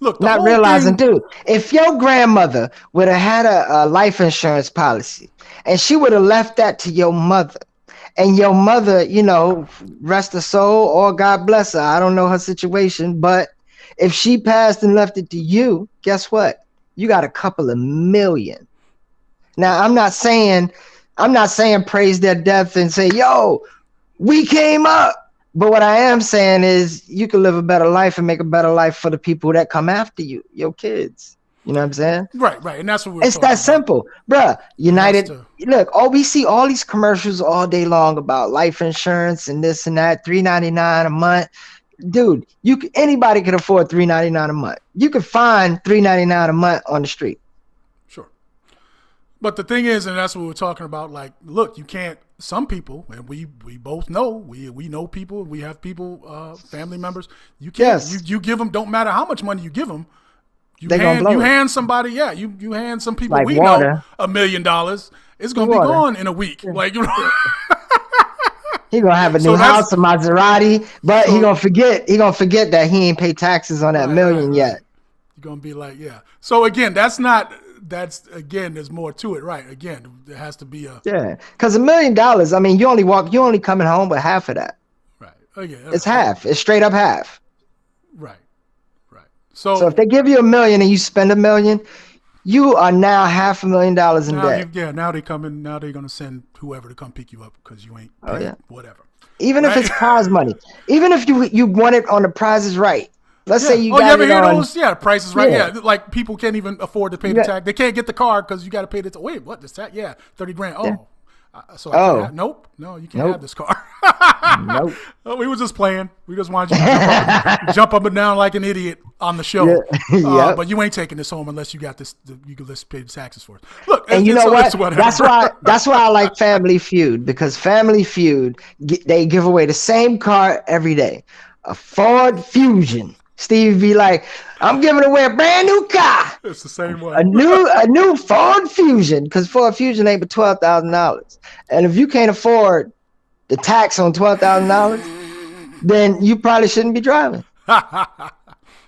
Look, not realizing, dude, if your grandmother would have had a life insurance policy and she would have left that to your mother, and your mother, rest her soul or God bless her, I don't know her situation, but if she passed and left it to you, guess what? You got a couple of million. Now, I'm not saying praise their death and say, yo, we came up. But what I am saying is you can live a better life and make a better life for the people that come after you, your kids. You know what I'm saying? Right. And that's what it's that simple. Bruh, United, look, we see all these commercials all day long about life insurance and this and that, $3.99 a month. Dude, anybody can afford $3.99 a month. You can find $3.99 a month on the street. Sure. But the thing is, and that's what we're talking about, like, look, you can't, some people, and we both know, we know people, we have people, family members, you can't, you give them, don't matter how much money you give them, you hand somebody, you hand some people like know $1 million, it's going to be gone in a week. Yeah. Like, he gonna have a new house, a Maserati, but he gonna forget that he ain't paid taxes on that million yet. You're gonna be like, So again, there's more to it, right? Again, there has to be because $1 million, I mean, you only coming home with half of that. Right. Okay. It's half. It's straight up half. Right. So if they give you $1 million and you spend $1 million, you are now $500,000 in debt. Now they coming. Now they're gonna send whoever to come pick you up because you ain't paid, whatever. Even if it's prize money, even if you won it on the Prize is Right. Let's say you got you ever it hear on. those? Yeah, Price is Right. Yeah, like people can't even afford to pay the tax. They can't get the car because you got to pay the. Wait, what? This tax? Yeah, $30,000. Oh. Yeah. So I can't have, nope, no, you can't have this car. Nope. We were just playing. We just wanted you to jump up and down like an idiot on the show. Yeah. But you ain't taking this home unless you got this. You can pay the taxes for it. Look, and you know what? That's why I like Family Feud, because Family Feud, they give away the same car every day, a Ford Fusion. Steve be like, I'm giving away a brand new car. It's the same one. A new Ford Fusion, because Ford Fusion ain't but $12,000. And if you can't afford the tax on $12,000, then you probably shouldn't be driving.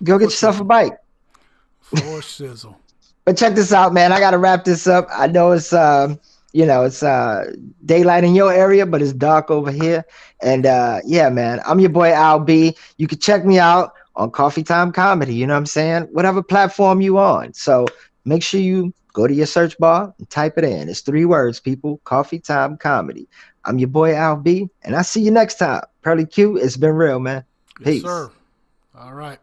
Go get yourself a bike. For shizzle. But check this out, man. I gotta wrap this up. I know it's it's daylight in your area, but it's dark over here. And yeah, man, I'm your boy Albee. You can check me out on Coffee Time Comedy, you know what I'm saying? Whatever platform you on. So make sure you go to your search bar and type it in. It's 3 words, people. Coffee Time Comedy. I'm your boy Albee, and I'll see you next time. Pearly Q, it's been real, man. Peace. Yes, sir. All right.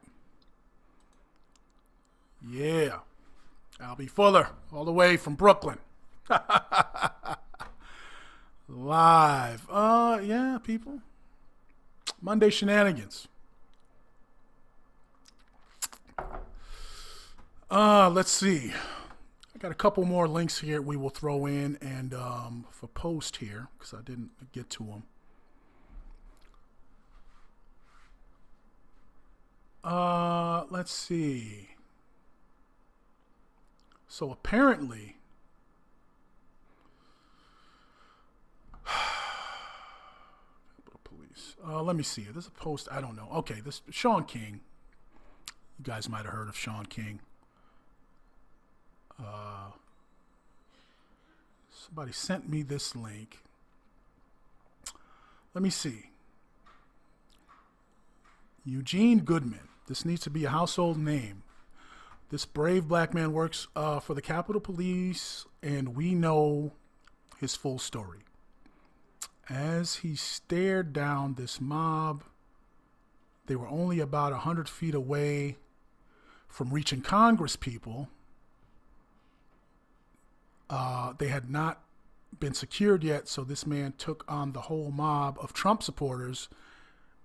Yeah. Albee Fuller, all the way from Brooklyn. Live. Yeah, people. Monday Shenanigans. Let's see. I got a couple more links here we will throw in and for post here because I didn't get to them. Let's see. So apparently, police. Let me see. There's a post. I don't know. Okay, this Sean King. You guys might have heard of Sean King. Somebody sent me this link. Let me see. Eugene Goodman. This needs to be a household name. This brave black man works for the Capitol Police, and we know his full story. As he stared down this mob, they were only about 100 feet away from reaching Congress people. They had not been secured yet, so this man took on the whole mob of Trump supporters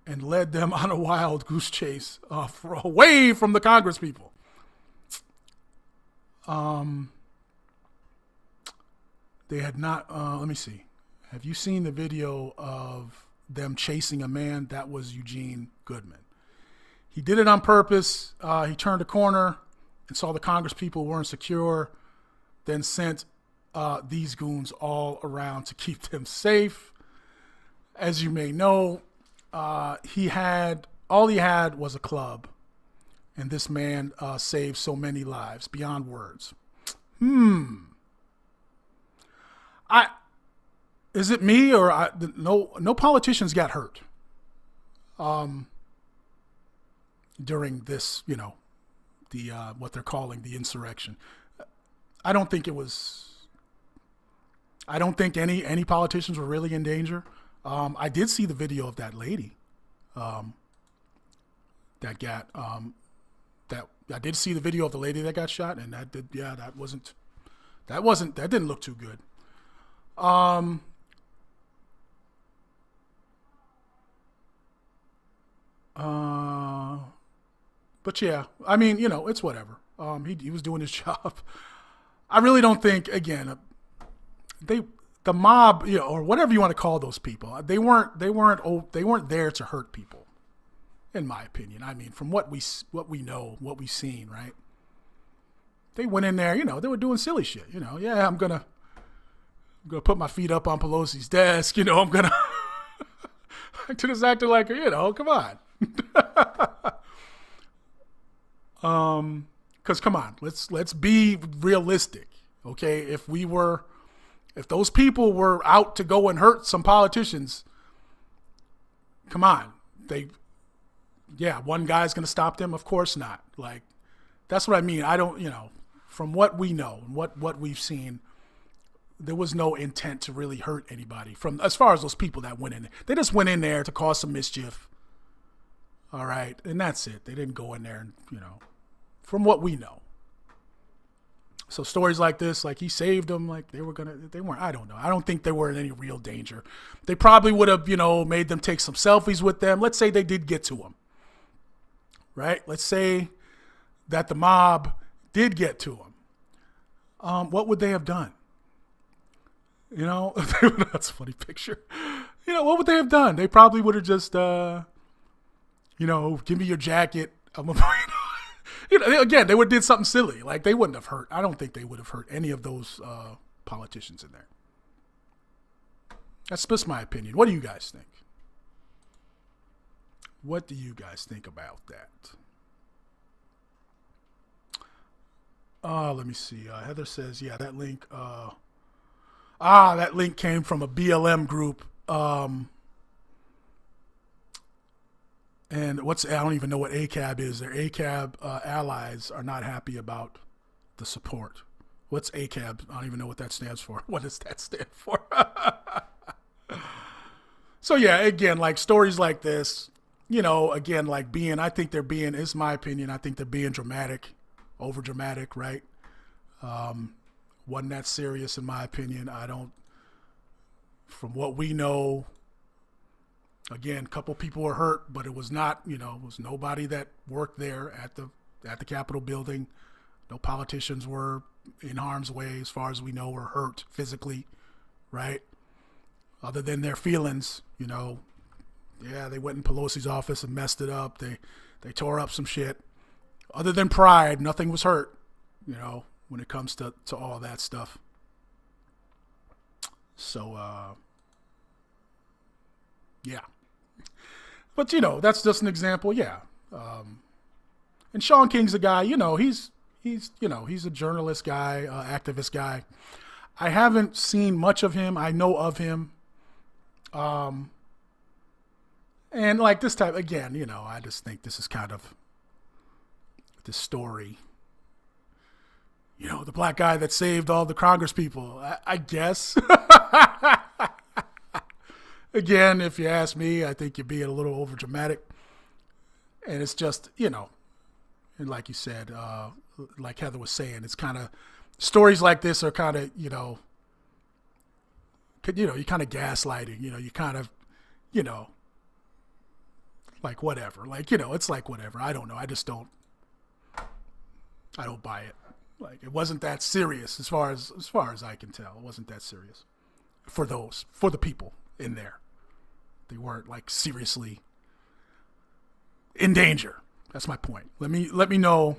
and led them on a wild goose chase away from the Congress people. They had not, let me see. Have you seen the video of them chasing a man? That was Eugene Goodman. He did it on purpose. He turned a corner and saw the Congress people weren't secure, then sent these goons all around to keep them safe. As you may know, all he had was a club, and this man saved so many lives beyond words. Is it me or no politicians got hurt during this, the what they're calling the insurrection. I don't think any politicians were really in danger. I did see the video of that lady that got I did see the video of the lady that got shot, and that didn't look too good. But yeah, I mean, it's whatever. He was doing his job. I really don't think, again, the mob, or whatever you want to call those people, they weren't there to hurt people, in my opinion. I mean, from what we know, what we've seen, right? They went in there, they were doing silly shit. Yeah, I'm gonna put my feet up on Pelosi's desk. I'm gonna just acting like, come on. Because come on, let's be realistic, okay? If those people were out to go and hurt some politicians, come on, one guy's gonna stop them? Of course not. Like, that's what I mean. I don't, from what we know and what we've seen, there was no intent to really hurt anybody from as far as those people that went in there. They just went in there to cause some mischief. All right. And that's it. They didn't go in there and, from what we know. So stories like this, like he saved them, like they weren't, I don't know. I don't think they were in any real danger. They probably would have, made them take some selfies with them. Let's say they did get to them. Right? Let's say that the mob did get to them. What would they have done? That's a funny picture. What would they have done? They probably would have just, give me your jacket. I'm a again, they would have did something silly. Like they wouldn't have hurt. I don't think they would have hurt any of those politicians in there. That's just my opinion. What do you guys think? What do you guys think about that? Let me see. Heather says, yeah, that link. That link came from a BLM group. And I don't even know what ACAB is. Their ACAB allies are not happy about the support. What's ACAB? I don't even know what that stands for. What does that stand for? So yeah, again, like stories like this, again, like I think they're being, it's my opinion, I think they're being dramatic, over dramatic, right? Wasn't that serious in my opinion. From what we know, again, a couple people were hurt, but it was not, it was nobody that worked there at the Capitol building. No politicians were in harm's way, as far as we know, were hurt physically, right? Other than their feelings, yeah, they went in Pelosi's office and messed it up. They tore up some shit. Other than pride, nothing was hurt, when it comes to all that stuff. So, yeah. But, that's just an example, yeah. And Sean King's a guy, he's a journalist guy, activist guy. I haven't seen much of him. I know of him. And like this type, again, I just think this is kind of this story. The black guy that saved all the Congress people, I guess. Again, if you ask me, I think you're being a little over dramatic. And it's just, and like you said, like Heather was saying, it's kind of, stories like this are kind of, you're kind of gaslighting, you kind of, like whatever, like, it's like whatever. I don't know. I don't buy it. Like it wasn't that serious as far as I can tell. It wasn't that serious for the people in there. They weren't like seriously in danger. That's my point. Let me know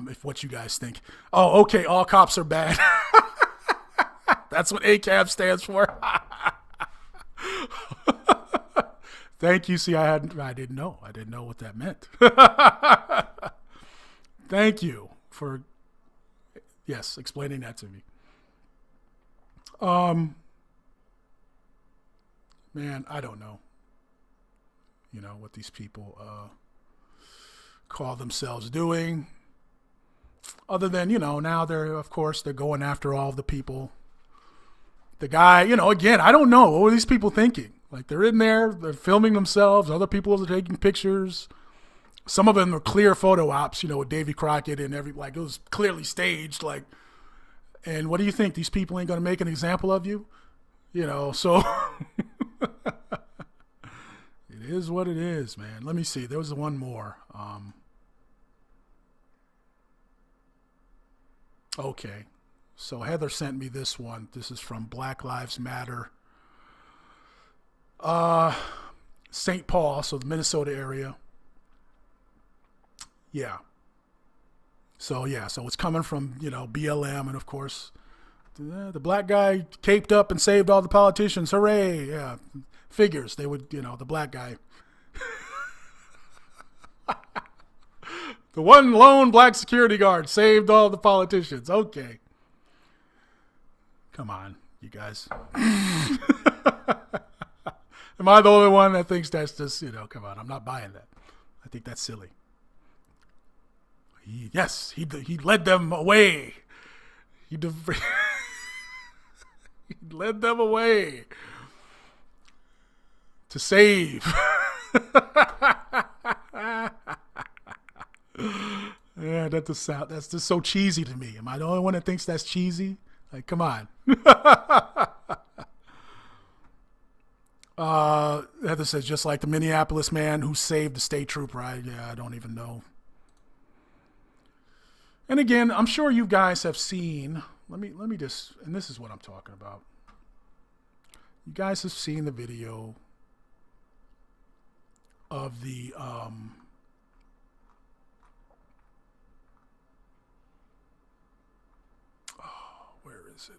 if what you guys think. Oh, okay. All cops are bad. That's what ACAB stands for. Thank you. See, I didn't know. I didn't know what that meant. Thank you for, yes, explaining that to me. Man, I don't know. What these people call themselves doing. Other than, now they're going after all of the people. The guy, again, I don't know. What were these people thinking? Like they're in there, they're filming themselves. Other people are taking pictures. Some of them are clear photo ops, with Davy Crockett and it was clearly staged. Like, and what do you think? These people ain't going to make an example of you? So it is what it is, man. Let me see. There was one more. Okay. So Heather sent me this one. This is from Black Lives Matter. St. Paul, so the Minnesota area. Yeah. So it's coming from, BLM, and of course the black guy caped up and saved all the politicians. Hooray. Yeah. Figures they would, the black guy. The one lone black security guard saved all the politicians. Okay. Come on, you guys. Am I the only one that thinks that's just, come on, I'm not buying that. I think that's silly. He led them away. He, he led them away to save. Yeah, that's just so cheesy to me. Am I the only one that thinks that's cheesy? Like, come on. Heather says, just like the Minneapolis man who saved the state trooper. I don't even know. And again, I'm sure you guys have seen, let me just, and this is what I'm talking about. You guys have seen the video of the, where is it?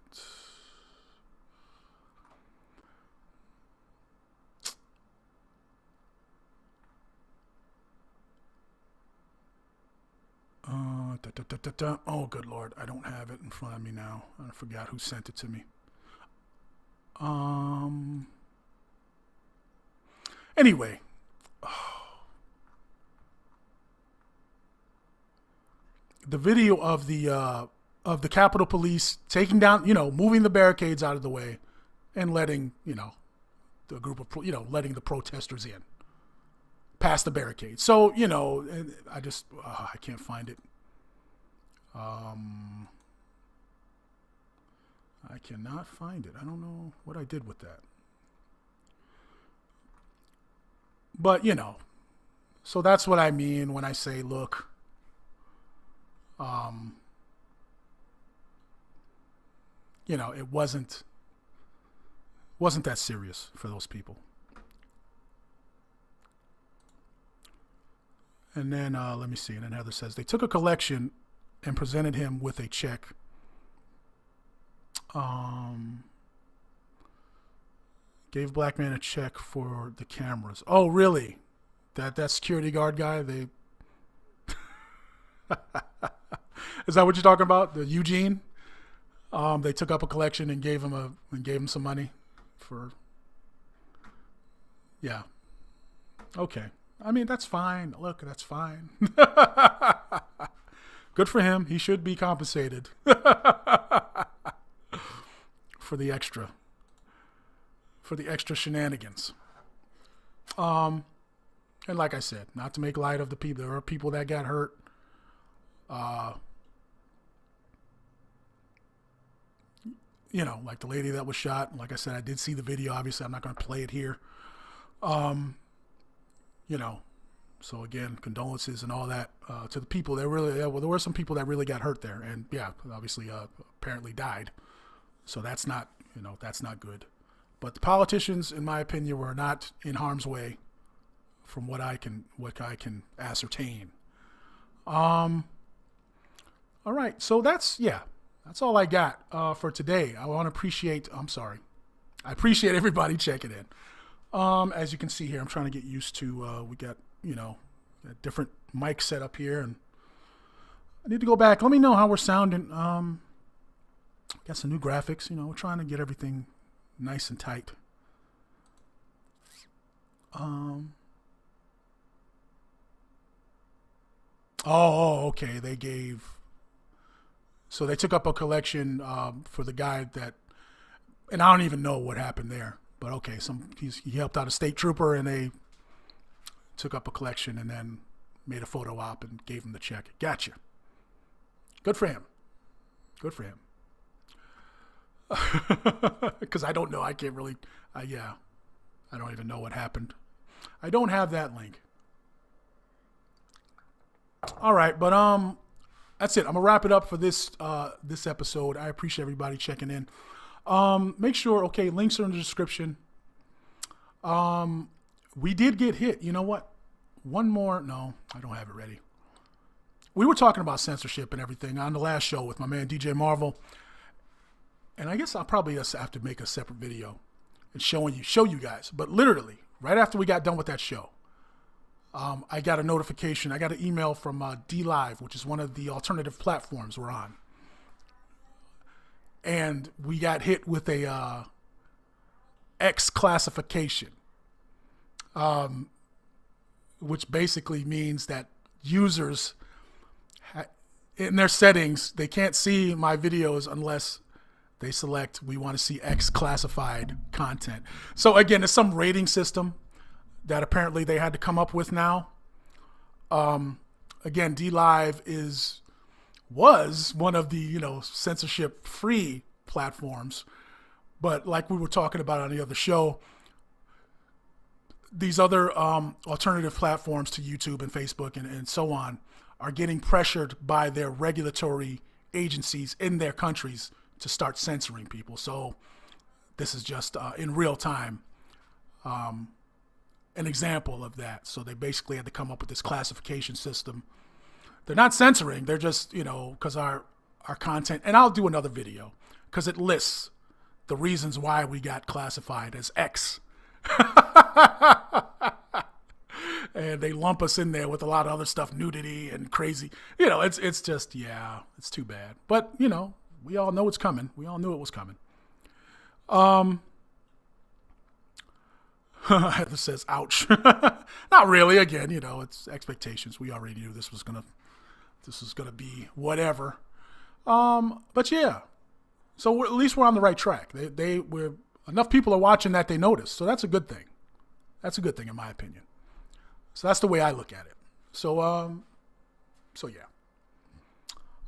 Oh, good Lord. I don't have it in front of me now. I forgot who sent it to me. Anyway. The video of the Capitol Police taking down, moving the barricades out of the way and letting, the group of, letting the protesters in past the barricade. So, I just, I can't find it. I cannot find it. I don't know what I did with that. But, so that's what I mean when I say, look, it wasn't that serious for those people. And then, let me see. And then Heather says, they took a collection and presented him with a check. Gave black man a check for the cameras. Oh, really? That security guard guy? They is that what you're talking about? The Eugene? They took up a collection and gave him some money for. Yeah. Okay. I mean, that's fine. Look, that's fine. Good for him. He should be compensated for the extra shenanigans. And like I said, not to make light of the people, there are people that got hurt. Like the lady that was shot. Like I said, I did see the video. Obviously, I'm not going to play it here. So again, condolences and all that to the people. There were some people that really got hurt there, and obviously, apparently died. So that's not good. But the politicians, in my opinion, were not in harm's way, from what I can ascertain. All right, so that's all I got for today. I appreciate everybody checking in. As you can see here, I'm trying to get used to, we got, a different mic set up here, and I need to go back. Let me know how we're sounding. Got some new graphics, we're trying to get everything nice and tight. Okay. So they took up a collection for the guy that, and I don't even know what happened there. But okay, he helped out a state trooper, and they took up a collection and then made a photo op and gave him the check. Gotcha. Good for him. Because I don't know. I can't really. I don't even know what happened. I don't have that link. All right, but that's it. I'm gonna wrap it up for this episode. I appreciate everybody checking in. Make sure, links are in the description. We did get hit. You know what? No, I don't have it ready. We were talking about censorship and everything on the last show with my man DJ Marvel. And I guess I'll probably just have to make a separate video and show you guys. But literally, right after we got done with that show, I got a notification. I got an email from DLive, which is one of the alternative platforms we're on. And we got hit with a X classification, which basically means that users in their settings, they can't see my videos unless they select, we want to see X classified content. So again, it's some rating system that apparently they had to come up with now. Again, DLive was one of the, censorship free platforms. But like we were talking about on the other show, these other alternative platforms to YouTube and Facebook and so on are getting pressured by their regulatory agencies in their countries to start censoring people. So this is just in real time an example of that. So they basically had to come up with this classification system. They're not censoring. They're just, because our content, and I'll do another video because it lists the reasons why we got classified as X. And they lump us in there with a lot of other stuff, nudity and crazy. It's just, it's too bad. But, we all know it's coming. We all knew it was coming. Heather says, ouch. Not really. Again, it's expectations. We already knew this was gonna be whatever. But yeah. So at least we're on the right track. We're enough people are watching that they notice. So that's a good thing. That's a good thing in my opinion. So that's the way I look at it. So yeah.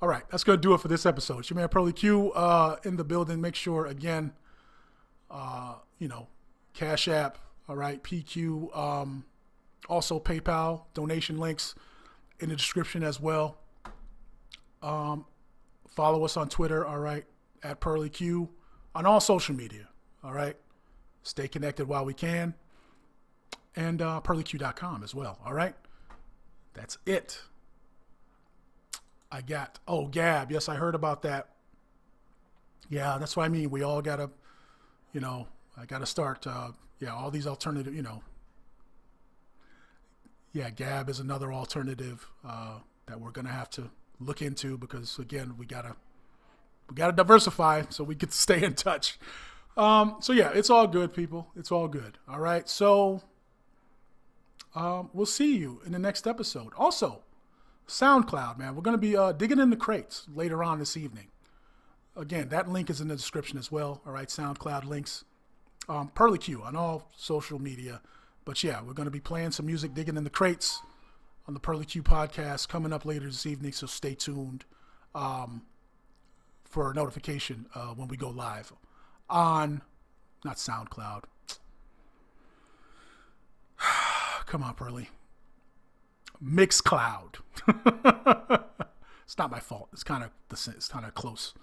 All right, that's going to do it for this episode. It's your man Pearly Q in the building. Make sure, again, Cash App, all right, PQ, also PayPal, donation links in the description as well. Follow us on Twitter, all right, at Pearly Q, on all social media, all right. Stay connected while we can. And pearlyq.com as well, all right. That's it. I got, Gab. Yes, I heard about that. Yeah, that's what I mean. We all got to, I got to start, all these alternative, Gab is another alternative that we're going to have to look into because, again, we got to diversify so we can stay in touch. It's all good, people. It's all good. All right. So we'll see you in the next episode. Also, SoundCloud, man. We're going to be digging in the crates later on this evening. Again, that link is in the description as well. All right, SoundCloud links. Pearly Q on all social media. But yeah, we're going to be playing some music, digging in the crates on the Pearly Q podcast coming up later this evening. So stay tuned for a notification when we go live on, not SoundCloud. Come on, Pearly. Mixcloud. It's not my fault. It's kind of close.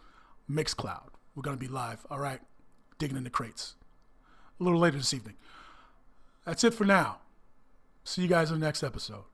Mixcloud. We're going to be live. All right. Digging in the crates. A little later this evening. That's it for now. See you guys in the next episode.